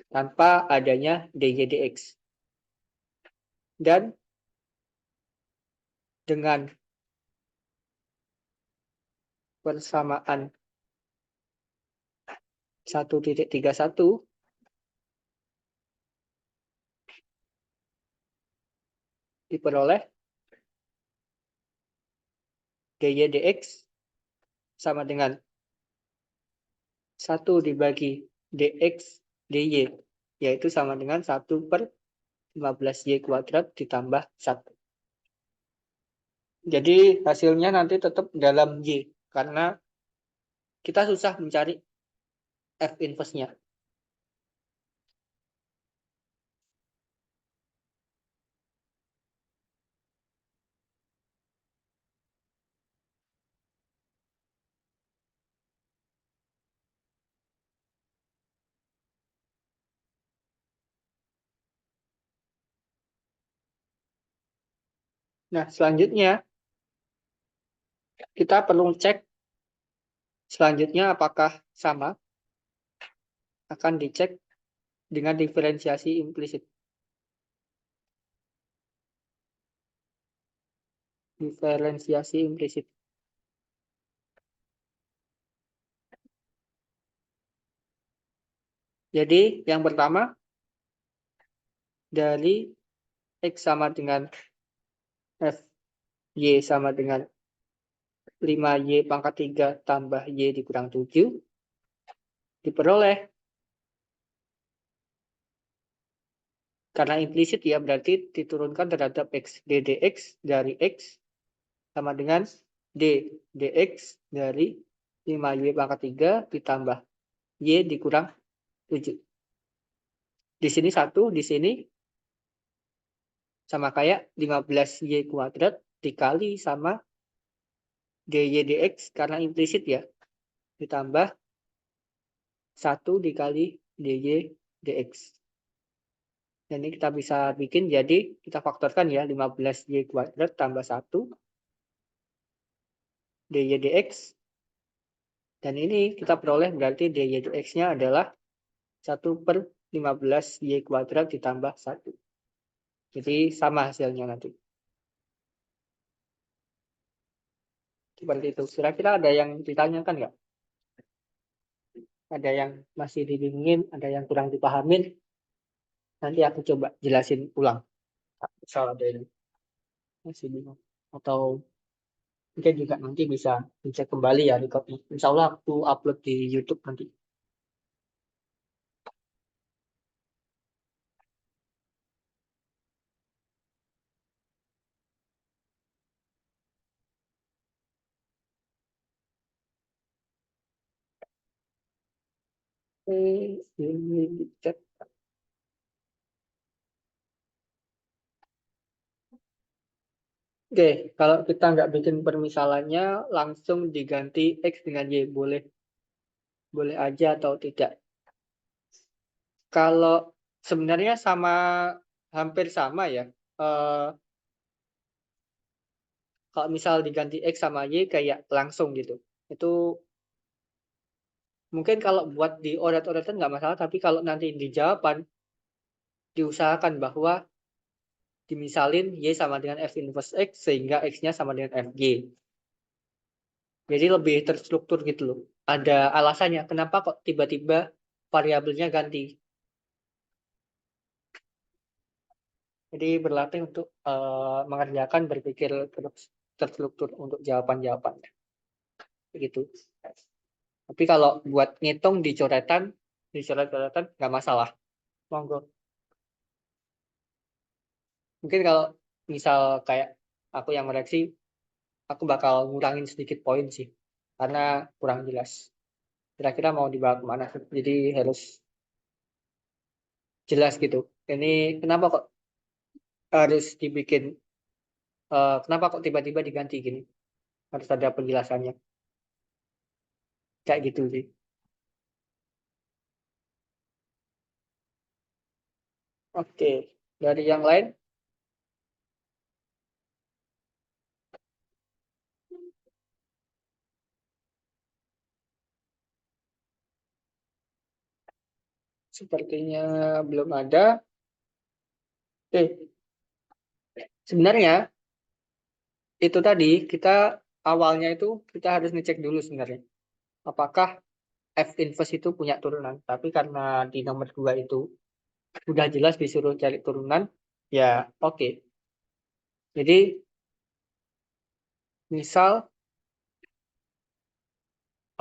[SPEAKER 1] tanpa adanya dy dx. Dan dengan persamaan 1.31 diperoleh dy dx sama dengan 1 dibagi dx dy, yaitu sama dengan 1/15y kuadrat ditambah 1. Jadi hasilnya nanti tetap dalam y, karena kita susah mencari F inverse-nya. Nah, selanjutnya kita perlu cek selanjutnya apakah sama. Akan dicek dengan diferensiasi implisit. Diferensiasi implisit. Jadi yang pertama dari X sama dengan F Y sama dengan 5Y pangkat 3 tambah Y dikurang 7 diperoleh, karena implisit ya, berarti diturunkan terhadap X. ddx dari X sama dengan dx dari 5Y pangkat 3 ditambah Y dikurang 7. Di sini 1, di sini sama kayak 15Y kuadrat dikali sama dy dx karena implisit ya, ditambah 1 dikali dy dx. Dan ini kita bisa bikin, jadi kita faktorkan ya, 15y kuadrat tambah 1 dy dx Dan ini kita peroleh berarti D yaitu X-nya adalah 1/15 Y kuadrat ditambah 1. Jadi sama hasilnya nanti. Seperti itu. Kira-kira ada yang ditanyakan nggak? Ada yang masih dibingungin, ada yang kurang dipahamin. Nanti aku coba jelasin ulang. Misal ada yang masih bingung. Atau mungkin juga nanti bisa dicek kembali ya recordnya. Insya Allah aku upload di YouTube nanti. Ini dicek. Oke, kalau kita nggak bikin permisalannya, langsung diganti X dengan Y. Boleh, boleh aja atau tidak. Kalau sebenarnya sama, hampir sama ya. Eh, kalau misal diganti X sama Y kayak langsung gitu. Itu mungkin kalau buat di oret-oretan nggak masalah, tapi kalau nanti di jawaban, diusahakan bahwa dimisalin Y sama dengan F inverse X sehingga X-nya sama dengan FG. Jadi lebih terstruktur gitu loh. Ada alasannya kenapa kok tiba-tiba variabelnya ganti. Jadi berlatih untuk mengerjakan berpikir terstruktur untuk jawaban-jawabannya. Begitu. Tapi kalau buat ngitung di coret-coretan nggak masalah. Monggo. Mungkin kalau misal kayak aku yang koreksi, aku bakal ngurangin sedikit poin sih. Karena kurang jelas. Kira-kira mau dibawa kemana? Jadi harus jelas gitu. Ini kenapa kok harus dibikin, kenapa kok tiba-tiba diganti gini? Harus ada penjelasannya. Kayak gitu sih. Oke. Dari yang lain? Sepertinya belum ada. Oke. Sebenarnya itu tadi kita awalnya itu kita harus ngecek dulu sebenarnya. Apakah F inverse itu punya turunan? Tapi karena di nomor 2 itu udah jelas disuruh cari turunan, ya oke. Jadi misal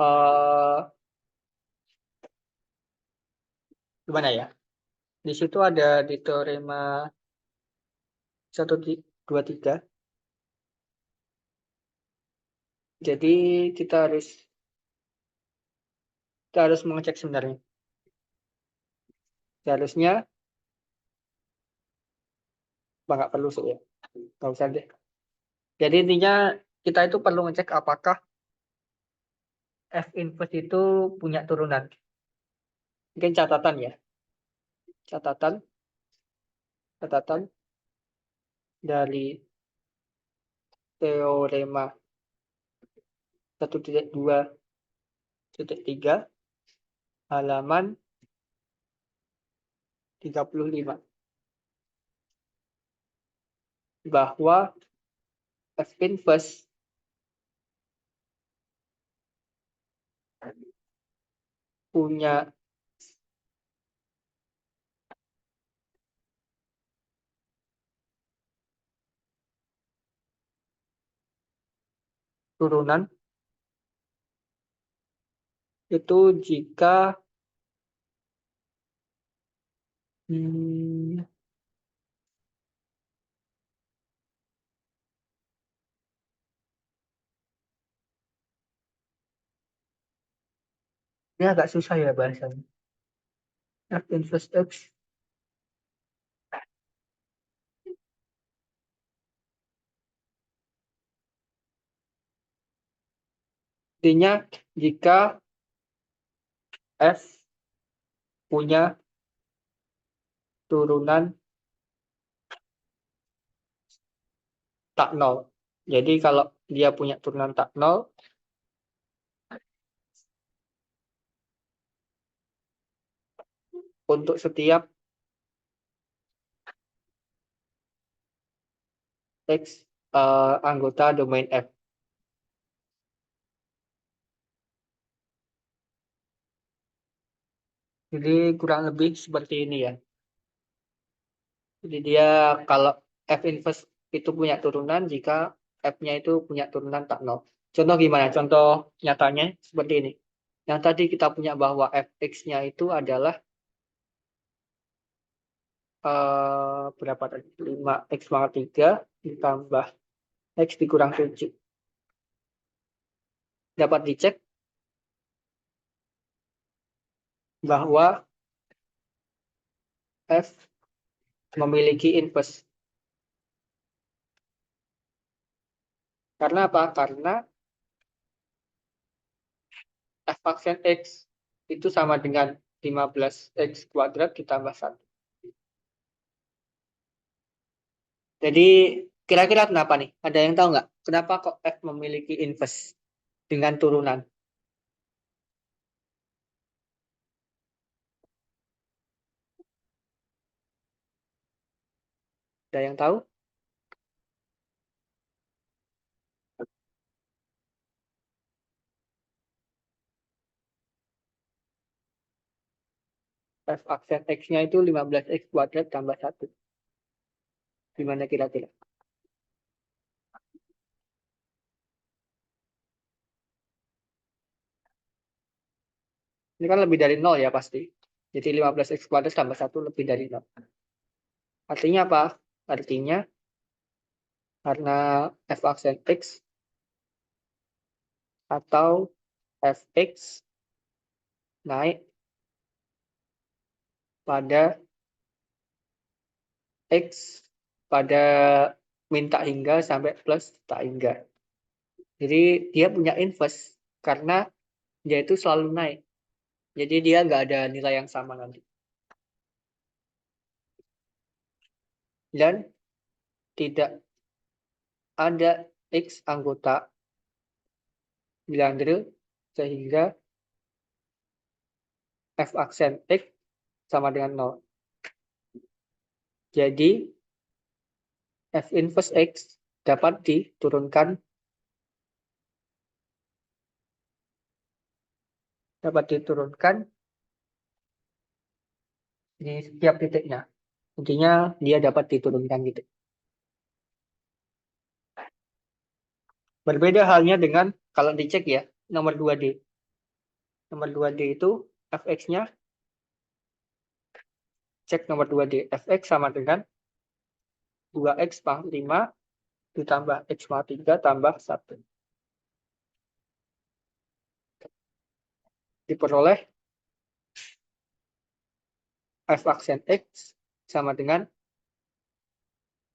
[SPEAKER 1] eh gimana ya? Di situ ada di teorema 1, 2, 3. Jadi kita harus mengecek sebenarnya. Seharusnya nggak perlu sih ya. Nggak usah deh. Jadi intinya kita itu perlu ngecek apakah F inverse itu punya turunan. Mungkin catatan ya. Catatan, catatan dari teorema 1.2.3 halaman 35 bahwa F inverse punya turunan itu jika hmm, ini agak susah ya bahasanya. F inverse X artinya jika F punya turunan tak nol. Jadi kalau dia punya turunan tak nol, untuk setiap X anggota domain F. Jadi kurang lebih seperti ini ya. Jadi dia kalau F inverse itu punya turunan jika F-nya itu punya turunan tak nol. Contoh gimana? Contoh nyatanya seperti ini. Yang tadi kita punya bahwa Fx-nya itu adalah berapa tadi? 5x pangkat 3 ditambah x dikurang 7. Dapat dicek bahwa F memiliki inverse. Karena apa? Karena F aksen X itu sama dengan 15x kuadrat ditambah 1. Jadi kira-kira kenapa nih? Ada yang tahu nggak? Kenapa kok F memiliki inverse dengan turunan? Ada yang tahu? F aksen X-nya itu 15x kuadrat tambah 1. Gimana kira-kira? Ini kan lebih dari 0 ya pasti. Jadi 15x kuadrat tambah 1 lebih dari 0. Artinya apa? Artinya karena F aksen X atau Fx naik pada X pada min tak hingga sampai plus tak hingga. Jadi dia punya inverse karena dia itu selalu naik. Jadi dia nggak ada nilai yang sama nanti. Dan tidak ada X anggota Leandre sehingga F aksen X sama dengan 0. Jadi F inverse X dapat diturunkan di setiap titiknya. Intinya dia dapat diturunkan gitu. Berbeda halnya dengan kalau dicek ya, nomor 2D. Nomor 2D itu Fx-nya, cek nomor 2D. Fx sama dengan 2x pangkat 5 ditambah x pangkat 3 tambah 1. Diperoleh F aksen X sama dengan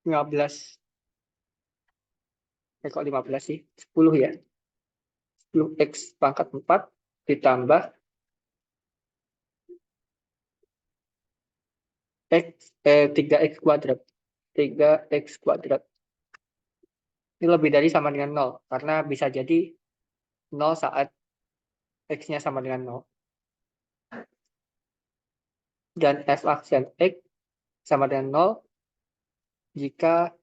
[SPEAKER 1] 15. Kok 15 sih? 10 ya. 10x pangkat 4 ditambah x 3x kuadrat. 3x kuadrat. Ini lebih dari sama dengan 0 karena bisa jadi 0 saat x-nya sama dengan 0. Dan F aksen X sama dengan 0 jika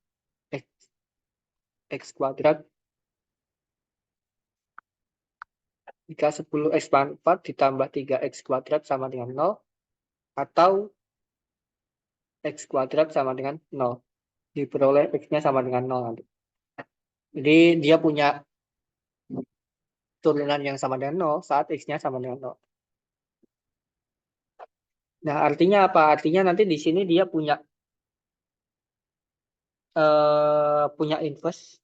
[SPEAKER 1] x kuadrat jika 10x pangkat 4 ditambah 3x kuadrat sama dengan 0 atau x kuadrat sama dengan 0. Diperoleh x-nya sama dengan 0 nanti. Jadi dia punya turunan yang sama dengan 0 saat x-nya sama dengan 0. Nah, artinya apa? Artinya nanti di sini dia punya inverse.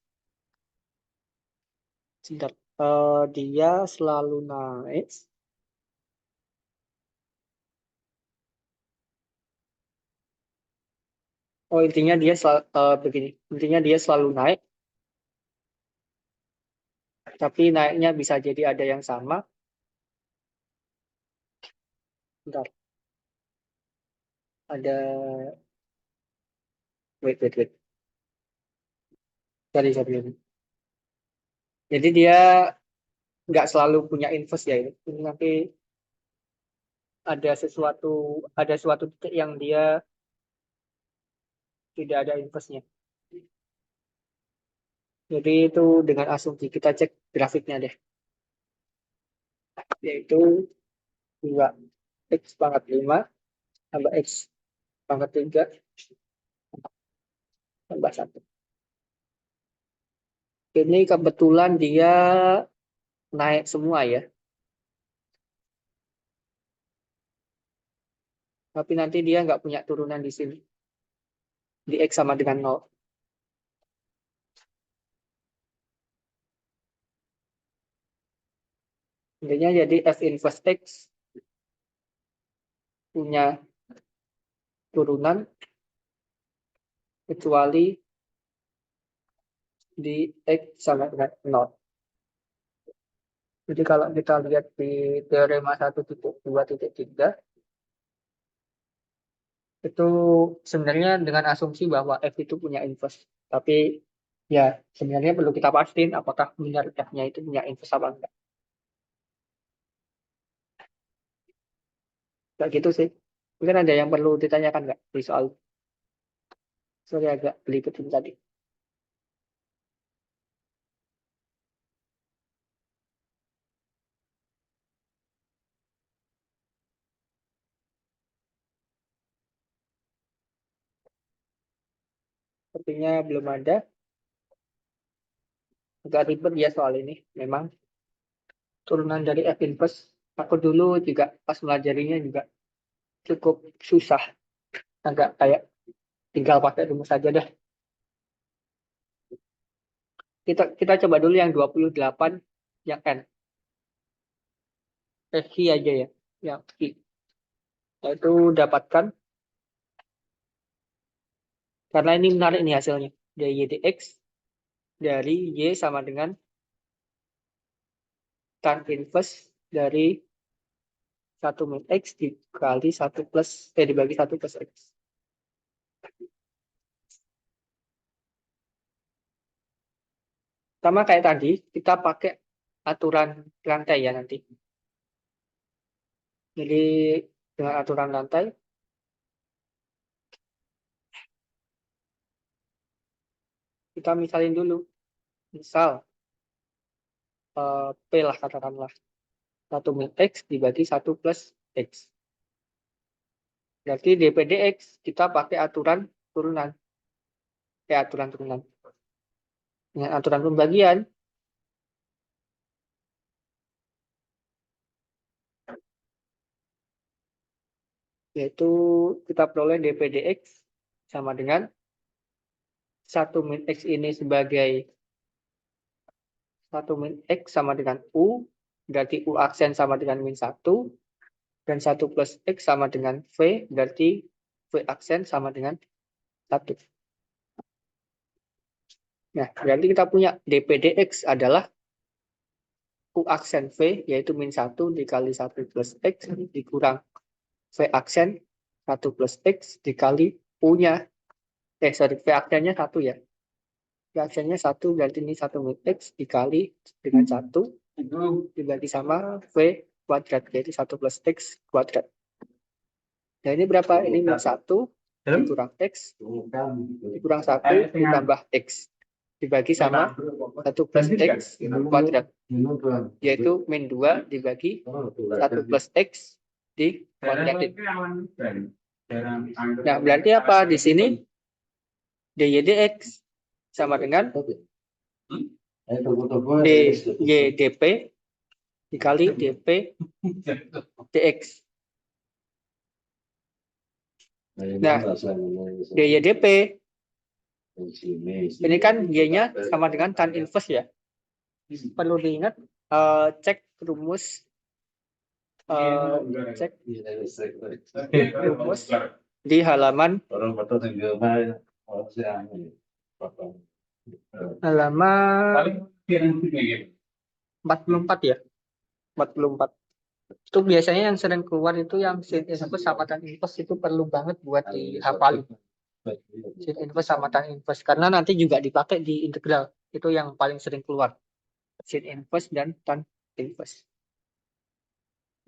[SPEAKER 1] Sebentar. Dia selalu naik. Oh, intinya dia begini. Intinya dia selalu naik. Tapi naiknya bisa jadi ada yang sama. Bentar. Ada wait. Sorry. Jadi dia nggak selalu punya inverse ya ini nanti ada suatu titik yang dia tidak ada inverse-nya. Jadi itu dengan asumsi kita cek grafiknya deh, yaitu 2x pangkat 5 tambah x pangkat 3 tambah 1. Ini kebetulan dia naik semua ya. Tapi nanti dia nggak punya turunan di sini. Di x sama dengan 0. Intinya jadi f inverse x punya turunan kecuali di x sama dengan 0. Jadi kalau kita lihat di teorema 1.2.3 itu sebenarnya dengan asumsi bahwa f itu punya inverse. Tapi ya sebenarnya perlu kita pastiin apakah benar f-nya itu punya inverse apa enggak. Kayak gitu sih. Mungkin ada yang perlu ditanyakan nggak di soal. Sorry agak belibet ini tadi. Sepertinya belum ada. Agak ribet ya soal ini. Memang turunan dari f inverse. Aku dulu juga pas melajarinya juga cukup susah. Agak kayak tinggal pakai rumus saja dah. Kita coba dulu yang 28 yang n. Ki aja ya. Yang ki. Yaitu dapatkan. Karena ini menarik nih hasilnya. Dari y dx dari y sama dengan tan inverse dari 1 min x dibagi 1 plus x. Sama kayak tadi, kita pakai aturan rantai ya nanti. Jadi dengan aturan rantai, kita misalin dulu. Misal, P lah katakanlah. 1 min x dibagi 1 plus x. Berarti dpdx kita pakai aturan turunan. Aturan turunan. Dengan aturan pembagian, yaitu kita peroleh dpdx sama dengan 1 min x ini sebagai 1 min x sama dengan u, berarti u aksen sama dengan min 1, dan 1 plus x sama dengan v, berarti v aksen sama dengan 1. Nah, berarti kita punya dpdx adalah u aksen v, yaitu min 1 dikali 1 plus x, dikurang v aksen 1 plus x dikali u-nya. V aksennya 1 ya. V aksennya 1, berarti ini 1 min x dikali dengan 1, dibagi sama v kuadrat, yaitu 1 plus x kuadrat. Nah, ini berapa? Ini min 1 dikurang x, dikurang 1 ditambah x. Dibagi sama 1 plus x kuadrat. Yaitu min 2 dibagi 1 plus x dikuadratin. Nah, berarti apa? Di sini dy dx sama dengan dp dikali dp dx. Nah, dy dp ini kan y-nya sama dengan tan inverse ya. Perlu diingat, cek rumus di halaman 44 ya. 44. Itu biasanya yang sering keluar itu yang sin inverse sama tan inverse, itu perlu banget buat dihafal. Sin inverse sama tan inverse karena nanti juga dipakai di integral. Itu yang paling sering keluar. Sin inverse dan tan inverse.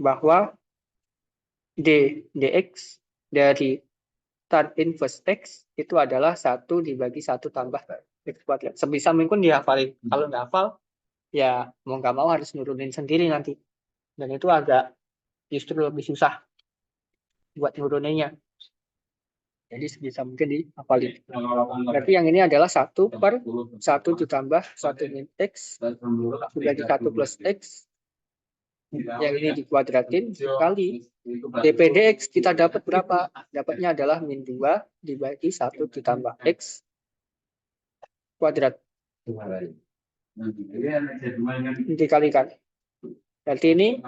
[SPEAKER 1] Bahwa dx dari tan inverse x itu adalah 1 dibagi 1 tambah x kuadrat. Sebisa mungkin dihafalin. Kalau nggak hafal, ya mau nggak mau harus nurunin sendiri nanti. Dan itu agak justru lebih susah buat nuruninnya. Jadi sebisa mungkin dihafalin. Berarti yang ini adalah 1 per 1 ditambah 1 min x dibagi 1 plus x. Yang ini dikuadratin kali dp dx kita dapat berapa? Dapatnya adalah min 2 dibagi 1 ditambah x kuadrat. Dikalikan. Berarti ini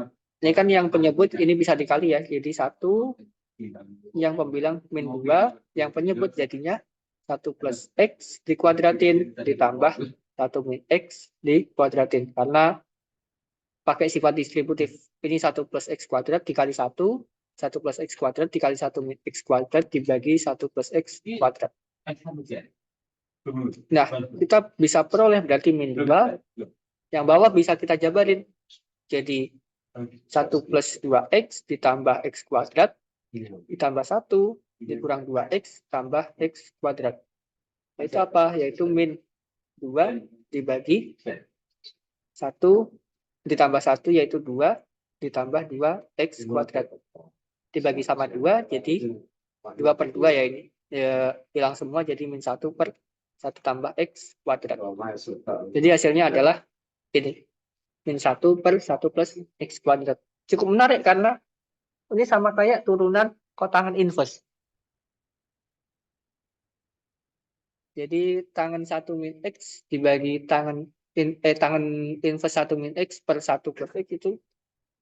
[SPEAKER 1] kan yang penyebut ini bisa dikali ya. Jadi 1 yang pembilang min 2, yang penyebut jadinya 1 plus x dikuadratin ditambah 1 min x dikuadratin. Karena pakai sifat distributif. Ini 1 plus x kuadrat dikali 1 plus x kuadrat dikali 1 min x kuadrat dibagi 1 plus x kuadrat. Nah, kita bisa peroleh berarti min 2. Yang bawah bisa kita jabarin. Jadi 1 plus 2x ditambah x kuadrat ditambah 1 dikurang 2x tambah x kuadrat. Nah, itu apa? Yaitu min 2 dibagi 1 ditambah 1 yaitu 2 ditambah 2x kuadrat. Dibagi sama 2 jadi 2 per 2 ya ini. Ya, hilang semua jadi min 1 per 1 tambah x kuadrat. Jadi hasilnya adalah ini. Min 1 per 1 plus x kuadrat. Cukup menarik karena ini sama kayak turunan kotangan inverse. Jadi tangan 1 min x dibagi tangan inverse 1 min x per 1 plus x itu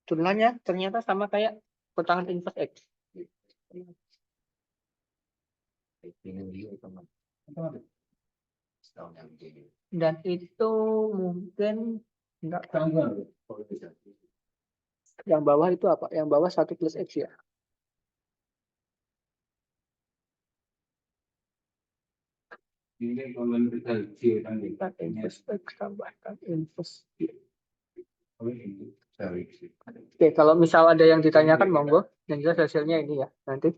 [SPEAKER 1] turunannya ternyata sama kayak kotangan inverse x. Dan itu mungkin enggak yang bawah itu apa? Yang bawah 1 plus x ya. Tan inverse x tambahkan inverse y. Oke, kalau misal ada yang ditanyakan monggo. Yang jelas hasilnya ini ya nanti.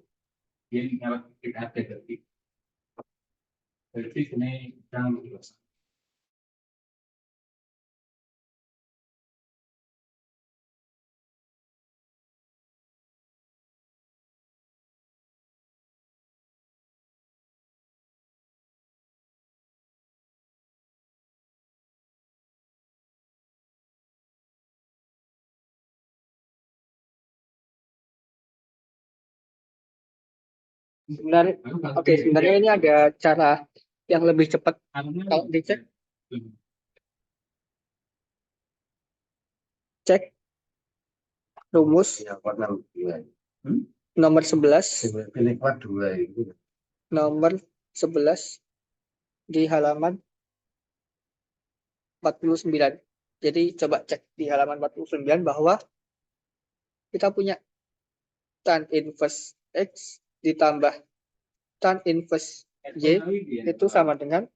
[SPEAKER 1] Sebenarnya ini ada cara yang lebih cepat. Kalau dicek, cek rumus nomor 11 nomor 11 di halaman 49. Jadi coba cek di halaman 49 bahwa kita punya tan inverse x ditambah tan inverse y itu sama dengan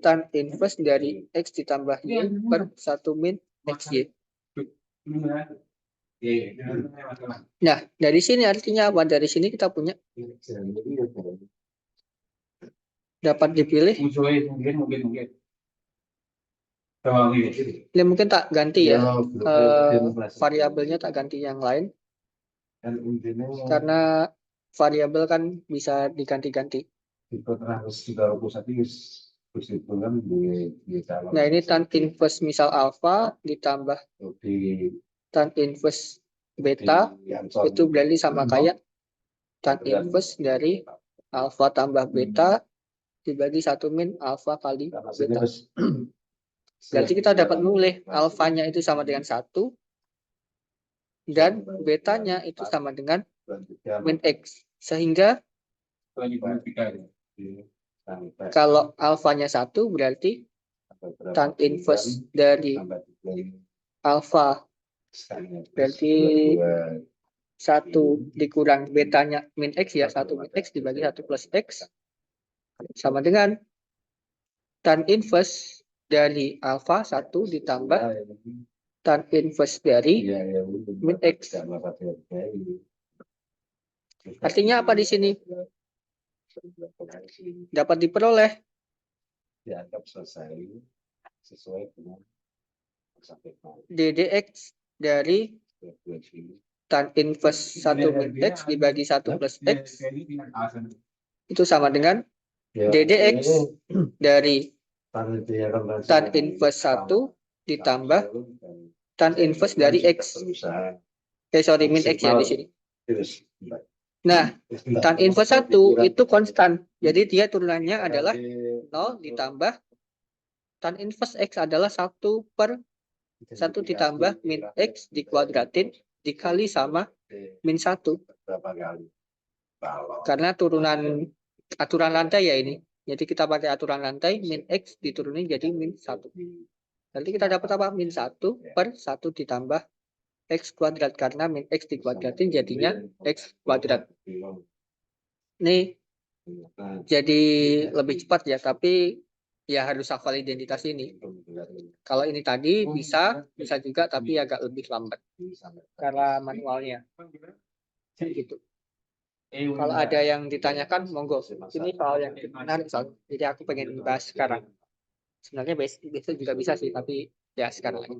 [SPEAKER 1] tan inverse dari x ditambah y per 1 min xy. Nah, dari sini artinya apa? Dari sini kita punya dapat dipilih. Ini mungkin tak ganti ya, variabelnya tak ganti yang lain. Karena variabel kan bisa diganti-ganti. Nah, ini tan inverse misal alpha ditambah tan inverse beta itu berarti sama kayak tan inverse dari alpha tambah beta dibagi 1 min alpha kali beta. Berarti kita dapat memilih alfanya itu sama dengan 1 dan betanya itu sama dengan min x. Sehingga kalau alfanya 1 berarti tan inverse dari alfa berarti 1 dikurang betanya min x ya, 1 min x dibagi 1 plus x sama dengan tan inverse dari alfa 1 ditambah tan inverse dari min x. Artinya apa di sini? Dapat diperoleh
[SPEAKER 2] dianggap selesai sesuai dengan persamaan
[SPEAKER 1] ddx dari tan inverse 1 min x dibagi 1 plus x itu sama dengan ddx dari tan inverse 1 ditambah tan inverse dari x. Sorry, min x ya di sini. Nah, tan inverse 1 itu konstan. Jadi dia turunannya adalah 0 ditambah tan inverse x adalah 1 per 1 ditambah min x dikuadratin dikali sama min 1.
[SPEAKER 2] berapa kali
[SPEAKER 1] Karena turunan aturan lantai ya ini. Jadi kita pakai aturan lantai, min x diturunin jadi min 1. Nanti kita dapat apa? Min 1 per 1 ditambah x kuadrat. Karena min x dikuadratin jadinya x kuadrat. Ini jadi lebih cepat ya, tapi ya harus hafal identitas ini. Kalau ini tadi bisa juga, tapi agak lebih lambat karena manualnya. Gitu. Kalau ada yang ditanyakan, monggo. Ini soal yang menarik soal. Jadi aku pengen bahas sekarang. Sebenarnya besok juga bisa sih, tapi ya sekarang lagi.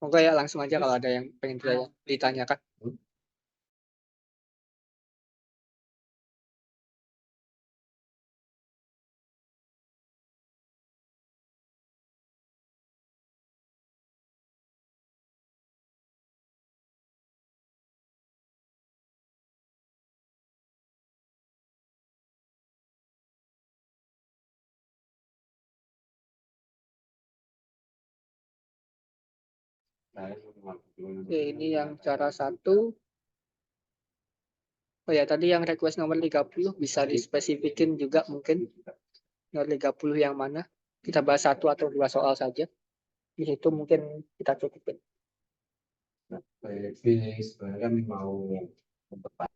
[SPEAKER 1] Monggo ya langsung aja kalau ada yang pengen ditanyakan. Oke, ini yang cara 1. Oh ya, tadi yang request nomor 30 bisa dispesifikin juga mungkin. Nomor 30 yang mana? Kita bahas 1 atau 2 soal saja. Di situ mungkin kita cukupin.
[SPEAKER 2] Nah, sebenarnya kan mau memperpanjang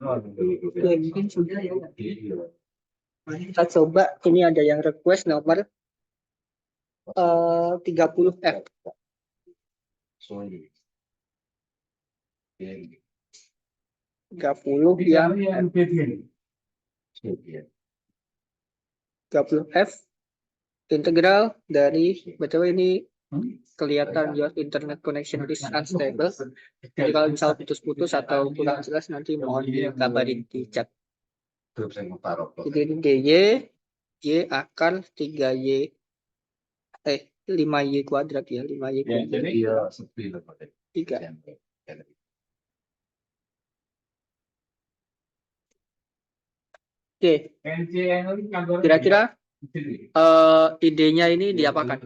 [SPEAKER 1] Oke, mungkin sudah ya. Kita coba, ini ada yang request nomor 30F.
[SPEAKER 2] Sorry.
[SPEAKER 1] 30 yang 30F integral dari, betul ini kelihatan your internet connection is unstable. Jadi kalau misal putus-putus atau kurang jelas nanti mohon dikabarin di chat. Jadi ini DY, Y akar 3Y, 5Y kuadrat ya, 5Y kuadrat. 3. Oke, kira-kira idenya ini diapakan?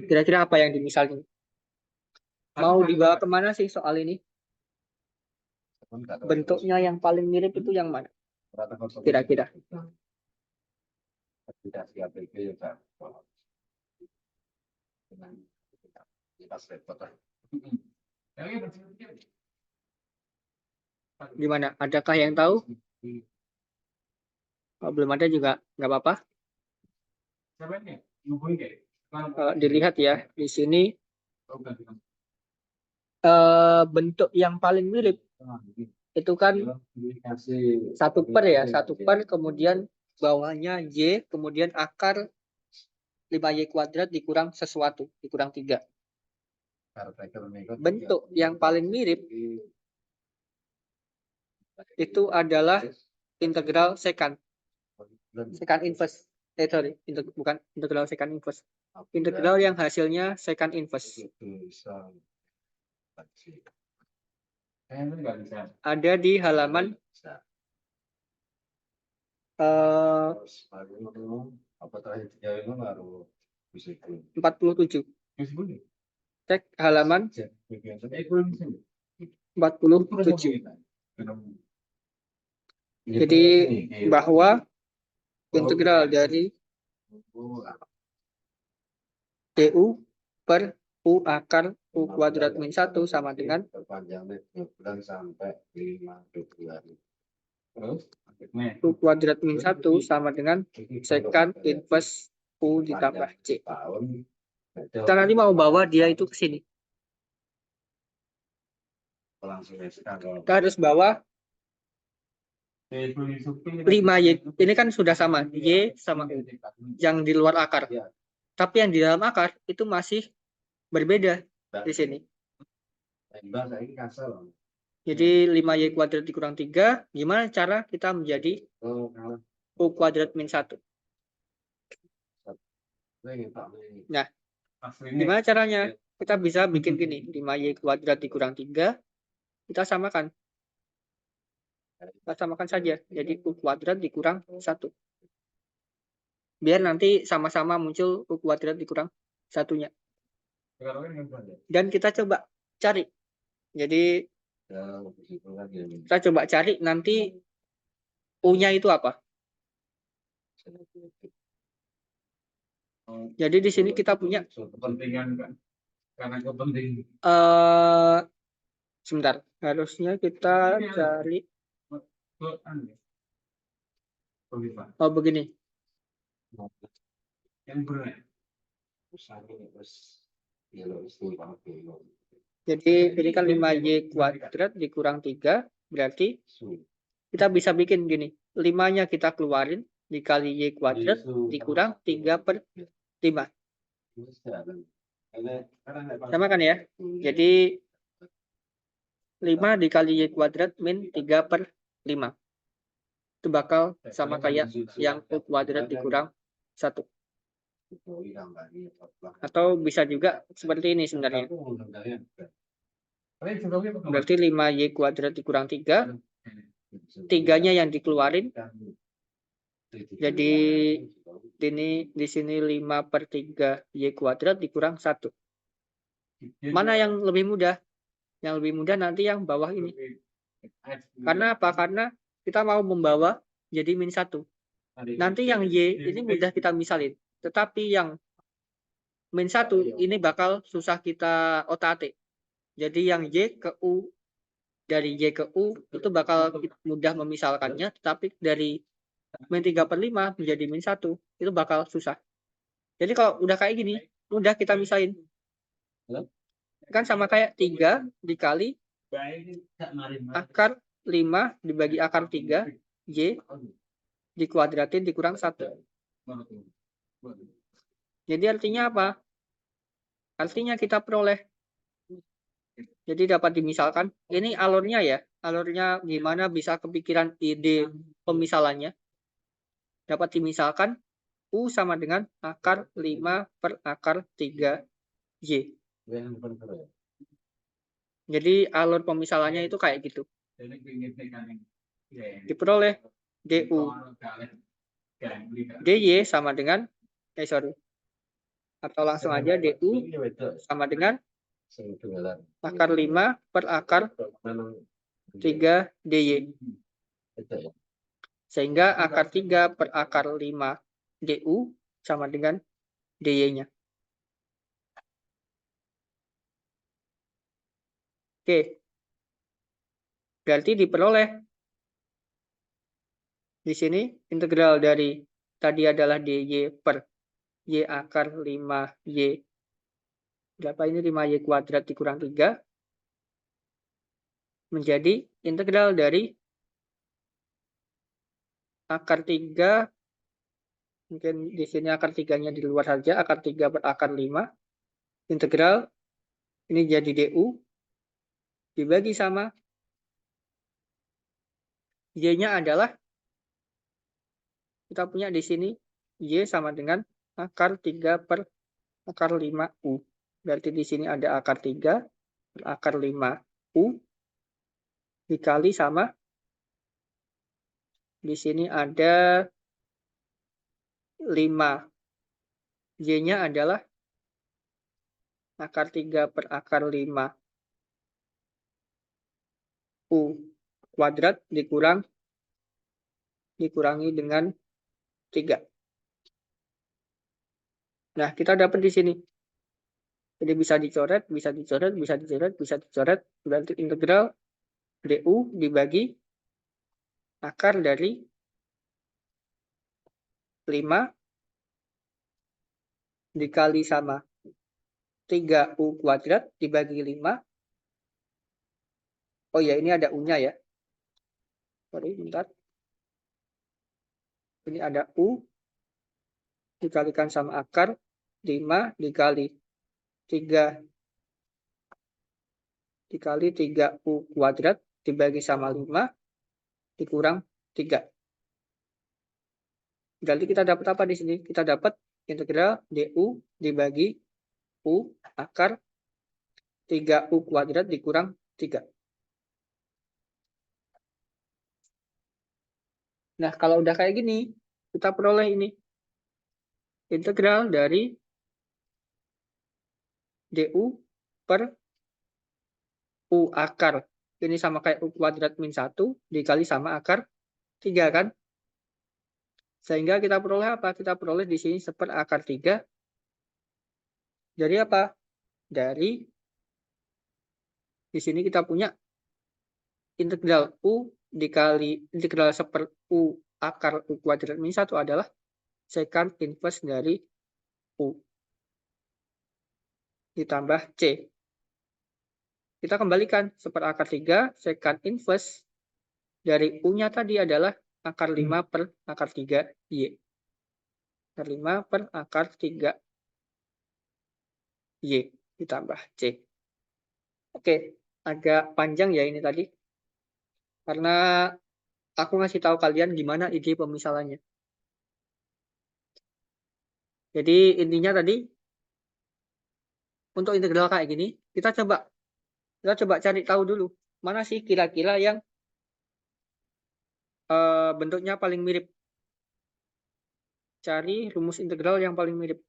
[SPEAKER 1] Kira-kira apa yang dimisalin? Mau dibawa kemana sih soal ini? Bentuknya yang paling mirip itu yang mana? Kira-kira. Gimana? Adakah yang tahu? Oh, belum ada juga, nggak apa-apa. Dilihat ya di sini bentuk yang paling mirip itu kan 1 per ya, 1 per kemudian bawahnya Y kemudian akar 5Y kuadrat dikurang sesuatu, dikurang 3. Bentuk yang paling mirip itu adalah integral sekant inverse. Bukan integral sekant inverse. Integral yang hasilnya sekant inverse. Ada di halaman
[SPEAKER 2] Meskipun.
[SPEAKER 1] 47.
[SPEAKER 2] Meskipun.
[SPEAKER 1] Cek halaman
[SPEAKER 2] Ya,
[SPEAKER 1] 47. Jadi bahwa integral dari du per u akar u kuadrat min 1 sama dengan
[SPEAKER 2] perpanjangnya 2 bulan sampai 5 Februari. Terus
[SPEAKER 1] u kuadrat min 1 sama dengan secant inverse u ditambah c.
[SPEAKER 2] tahun.
[SPEAKER 1] Kita nanti mau bawa dia itu ke sini.
[SPEAKER 2] Langsung sekarang.
[SPEAKER 1] Kita harus bawa 5y. Ini kan sudah sama, y sama u yang di luar akar. Tapi yang di dalam akar itu masih berbeda di sini. Jadi 5y kuadrat dikurang 3, gimana cara kita menjadi u kuadrat min 1? Nah, gimana caranya? Kita bisa bikin gini, 5y kuadrat dikurang 3, kita samakan. Kita samakan saja, jadi u kuadrat dikurang 1. Biar nanti sama-sama muncul u kuadrat dikurang 1-nya. Dan kita coba cari. Jadi kita coba cari nanti u-nya itu apa. Jadi di sini kita punya
[SPEAKER 2] kepentingan kan, karena kepentingan.
[SPEAKER 1] Sebentar, harusnya kita cari. Oh begini. Jadi ini kan 5y kuadrat dikurang 3, berarti kita bisa bikin gini. 5-nya kita keluarin, dikali y kuadrat dikurang 3/5. Sama kan ya? Jadi 5 dikali y kuadrat min 3/5. Itu bakal sama kayak yang u kuadrat dikurang 1. Atau bisa juga seperti ini sebenarnya. Berarti 5y kuadrat dikurang 3. 3-nya yang dikeluarin. Jadi ini di sini 5/3 y kuadrat dikurang 1. Mana yang lebih mudah? Yang lebih mudah nanti yang bawah ini. Karena apa? Karena kita mau membawa jadi min 1. Nanti yang y ini mudah kita misalin. Tetapi yang min 1 ini bakal susah kita otak-atik. Jadi yang y ke u, dari y ke u itu bakal mudah memisalkannya. Tetapi dari min 3/5 menjadi min 1 itu bakal susah. Jadi kalau udah kayak gini, mudah kita misalin. Kan sama kayak 3 dikali akar 5 dibagi akar 3 y dikuadratin dikurang 1. Jadi artinya apa? Artinya kita peroleh. Jadi dapat dimisalkan. Ini alurnya ya. Alurnya gimana bisa kepikiran ide pemisalannya. Dapat dimisalkan u sama dengan akar 5 per akar 3 y. Jadi alur pemisalannya itu kayak gitu. Diperoleh du dy sama dengan atau langsung aja du sama dengan akar 5 per akar 3 dy. Sehingga akar 3 per akar 5 du sama dengan dy-nya. Oke. Berarti diperoleh di sini integral dari tadi adalah dy per y akar 5y. Berapa ini 5y kuadrat dikurang 3 menjadi integral dari akar 3, mungkin di sini akar 3-nya di luar saja, akar 3 per akar 5, integral ini jadi du dibagi sama y-nya adalah kita punya di sini y sama dengan akar 3 per akar 5u. Berarti di sini ada akar 3 per akar 5u dikali sama di sini ada 5 Y-nya adalah akar 3 per akar 5 U kuadrat dikurangi dengan 3. Nah, kita dapat di sini. Jadi bisa dicoret, bisa dicoret, bisa dicoret, bisa dicoret. Berarti integral DU dibagi akar dari 5 dikali sama 3U kuadrat dibagi 5. Oh ya, ini ada U-nya ya. Sorry, bentar. Ini ada U dikalikan sama akar 5 dikali 3 dikali 3U kuadrat dibagi sama 5 dikurang 3. Berarti kita dapat apa di sini? Kita dapat integral DU dibagi U akar 3U kuadrat dikurang 3. Nah, kalau udah kayak gini, kita peroleh ini. Integral dari DU per U akar. Ini sama kayak U kuadrat min 1 dikali sama akar 3 kan? Sehingga kita peroleh apa? Kita peroleh di sini seper akar 3. Dari apa? Dari di sini kita punya integral U dikali integral seper U akar U kuadrat min 1 adalah secant inverse dari U ditambah C. Kita kembalikan seper akar 3 secant inverse dari U-nya tadi adalah akar 5 per akar 3 Y. Akar 5 per akar 3 Y ditambah C. Oke, agak panjang ya ini tadi. Karena aku ngasih tahu kalian gimana ide pemisalannya. Jadi intinya tadi, untuk integral kayak gini, kita coba cari tahu dulu. Mana sih kira-kira yang bentuknya paling mirip. Cari rumus integral yang paling mirip.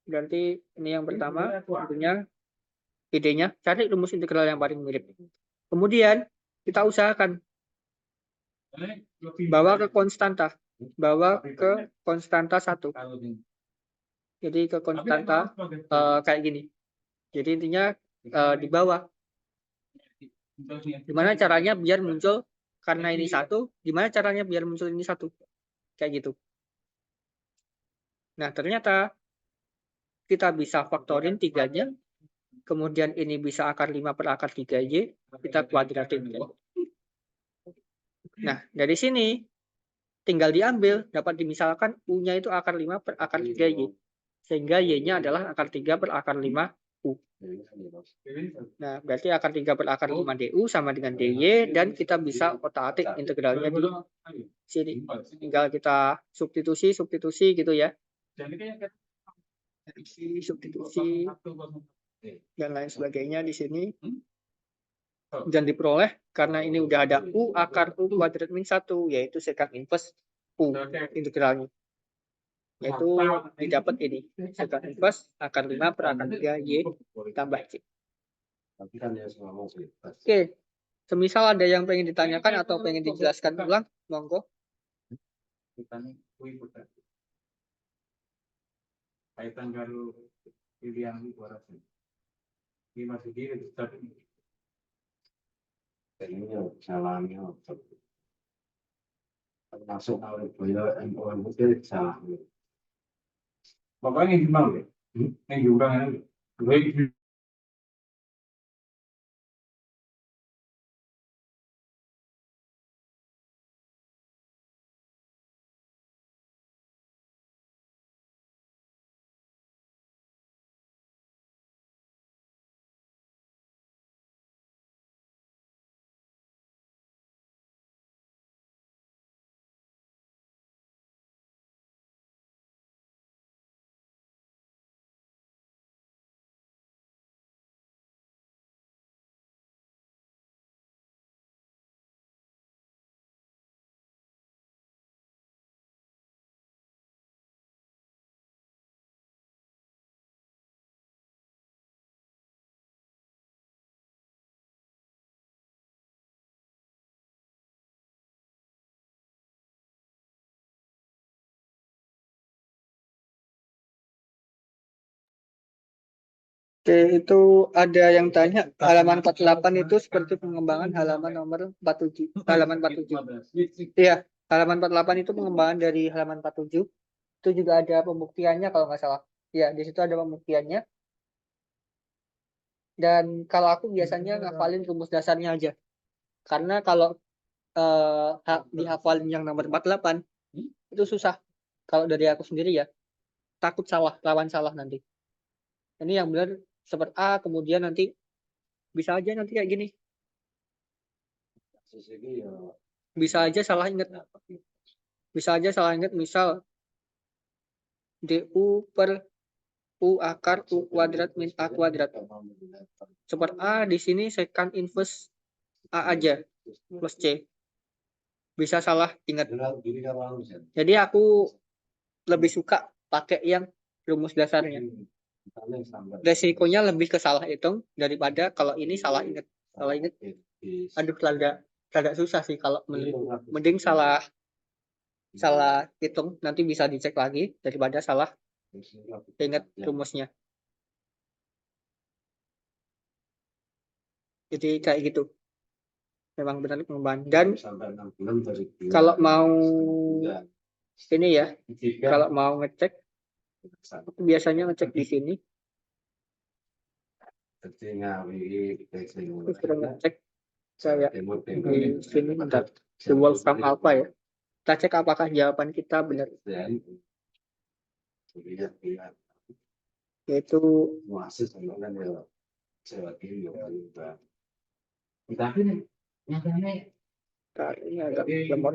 [SPEAKER 1] Berarti ini yang pertama, tentunya idenya cari rumus integral yang paling mirip. Kemudian kita usahakan bawa ke konstanta 1. Jadi ke konstanta kayak gini. Jadi intinya di bawah. Gimana caranya biar muncul, karena ini 1, gimana caranya biar muncul ini 1? Kayak gitu. Nah, ternyata kita bisa faktorin 3-nya. Kemudian ini bisa akar 5 per akar 3Y. Kita kuadratin. Nah, dari sini tinggal diambil, dapat dimisalkan U-nya itu akar 5 per akar 3Y. Sehingga Y-nya adalah akar 3 per akar 5 U. Nah, berarti akar 3 per akar 5 DU sama dengan DY. Dan kita bisa otak-atik integralnya di sini. Tinggal kita substitusi gitu ya. Substitusi dan lain sebagainya di sini. Dan diperoleh karena ini udah ada U akar U kuadrat min 1, yaitu secant inverse U integralnya. Yaitu didapat ini, secant inverse akar 5 per akar 3 Y tambah C. Oke, semisal ada yang pengen ditanyakan atau pengen dijelaskan ulang, monggo.
[SPEAKER 2] Kaitan karo pilihan ini masih diri tapi ini salahnya termasuk awal boyo MOM itu salahnya. Makanya gimana? Yang diurang
[SPEAKER 1] Oke, itu ada yang tanya halaman 48 itu seperti pengembangan halaman nomor 47. Halaman 47. Iya, halaman 48 itu pengembangan dari halaman 47. Itu juga ada pembuktiannya kalau nggak salah. Iya, di situ ada pembuktiannya. Dan kalau aku biasanya ngafalin rumus dasarnya aja. Karena kalau dihafalin yang nomor 48 itu susah. Kalau dari aku sendiri ya, takut salah, lawan salah nanti. Ini yang benar seperti A, kemudian nanti bisa aja nanti kayak gini. Bisa aja salah ingat. Bisa aja salah ingat misal DU per U akar U kuadrat min A kuadrat. Seperti A di sini secant inverse A aja plus C. Bisa salah ingat. Jadi aku lebih suka pakai yang rumus dasarnya. Resikonya lebih ke salah hitung daripada kalau ini salah ingat. Salah ingat, aduh agak susah sih kalau mending salah hitung nanti bisa dicek lagi daripada salah ingat rumusnya. Jadi kayak gitu. Memang benar pengembangan. Dan kalau mau ini ya, kalau mau ngecek, aku biasanya ngecek di sini. Aku sering ngecek saya di sini bentar. The Wolfram Alpha ya. Kita cek apakah jawaban kita benar. Yaitu ini agak lemot.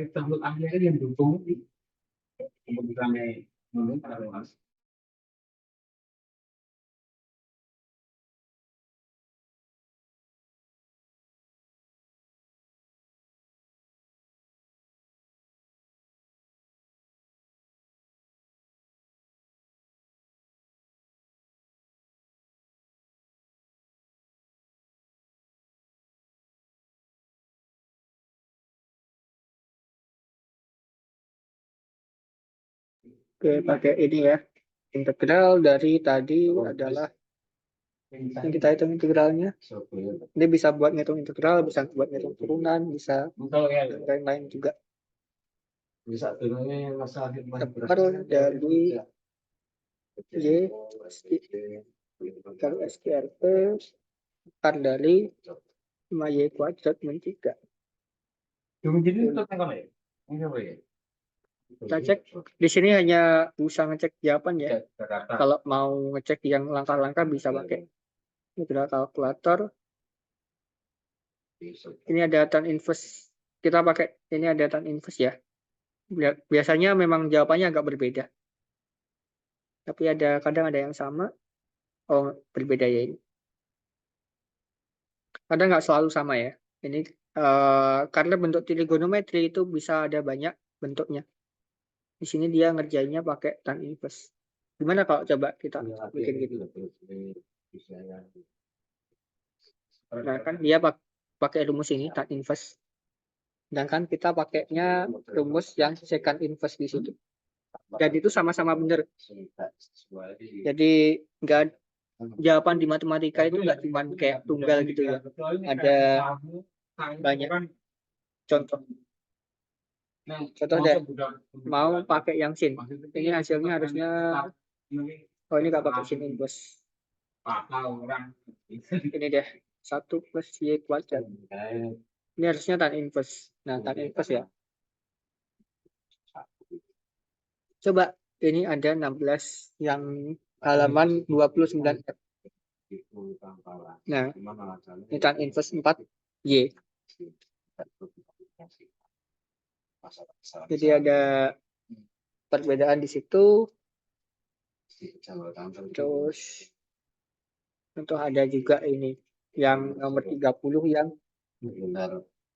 [SPEAKER 1] Oke, pakai ini ya. Integral dari tadi adalah yang kita hitung integralnya. Ini bisa buat ngitung integral, bisa buat ngitung turunan, bisa lain-lain juga. Dapat dari Y kalau SQRT akar dari 5Y kuadrat min 3. Kita cek di sini hanya bisa ngecek jawaban ya. Kalau mau ngecek yang langkah-langkah bisa pakai integral kalkulator. Ini ada tan inverse. Kita pakai ini ada tan inverse ya. Biasanya memang jawabannya agak berbeda. Tapi kadang ada yang sama. Oh, berbeda ya ini. Kadang nggak selalu sama ya. Ini karena bentuk trigonometri itu bisa ada banyak bentuknya. Di sini dia ngerjainnya pakai tan inverse. Gimana kalau coba kita bikin gitu? Nah, kan dia pakai rumus ini tan inverse. Sedangkan kita pakainya rumus yang secant inverse di situ. Dan itu sama-sama benar. Jadi nggak jawaban di matematika itu nggak cuma kayak tunggal gitu ya. Ada banyak contoh. Contoh deh, mau pakai yang sin. Ini hasilnya harusnya, oh ini nggak pakai sin inverse. Ini deh, 1 plus Y kuadrat. Ini harusnya tan inverse. Nah, tan inverse ya. Coba, ini ada 16 yang halaman 29. Nah, ini tan inverse 4Y. Jadi ada perbedaan di situ. Terus untuk ada juga ini yang nomor 30 yang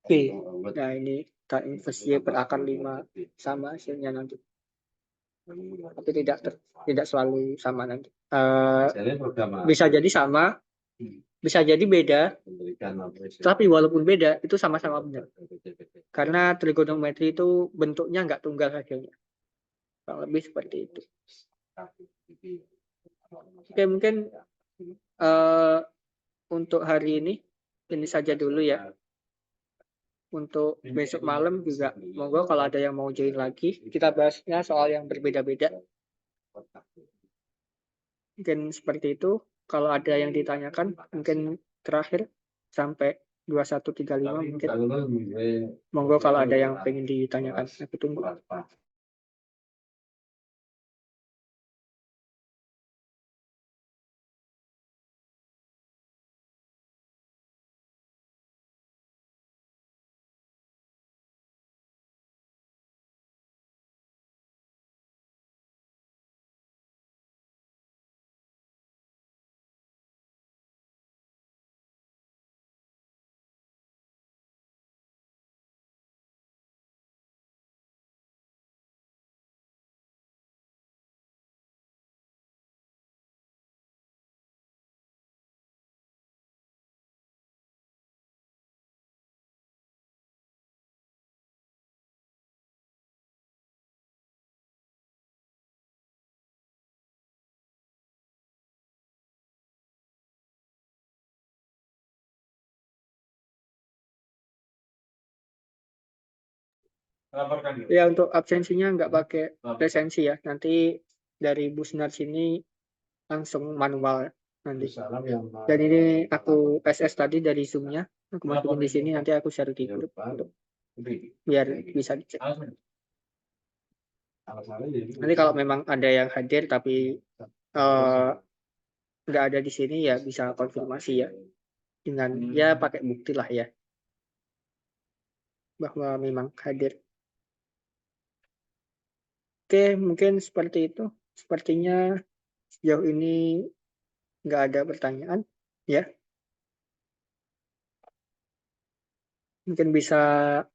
[SPEAKER 1] B. Nah, ini tan inverse Y per akar 5 sama hasilnya nanti. Tapi tidak selalu sama nanti. Bisa jadi sama, bisa jadi beda. Tapi walaupun beda, itu sama-sama benar. Karena trigonometri itu bentuknya nggak tunggal hasilnya. Kurang lebih seperti itu. Oke, mungkin Untuk hari ini saja dulu ya. Untuk besok malam juga monggo kalau ada yang mau join lagi, kita bahasnya soal yang berbeda-beda. Mungkin seperti itu. Kalau ada yang ditanyakan, mungkin terakhir sampai 2135 mungkin. Monggo kalau ada yang pengen ditanyakan, aku tunggu. Ya untuk absensinya nggak pakai presensi ya. Nanti dari Bu Sinar sini langsung manual nanti. Dan ini aku SS tadi dari Zoom-nya. Aku masukin di sini, nanti aku share di grup untuk biar bisa dicek. Nanti kalau memang ada yang hadir tapi nggak ada di sini ya bisa konfirmasi ya. Dengan ya pakai bukti lah ya. Bahwa memang hadir. Oke, mungkin seperti itu. Sepertinya sejauh ini nggak ada pertanyaan, ya. Mungkin bisa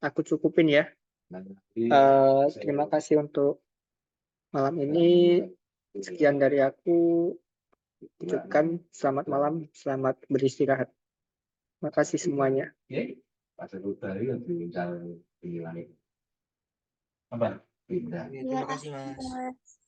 [SPEAKER 1] aku cukupin ya. Terima kasih untuk malam ini. Sekian dari aku. Ucapkan selamat malam, selamat beristirahat. Terima kasih semuanya.
[SPEAKER 2] Apa? Pindah.
[SPEAKER 5] Terima kasih, Mas.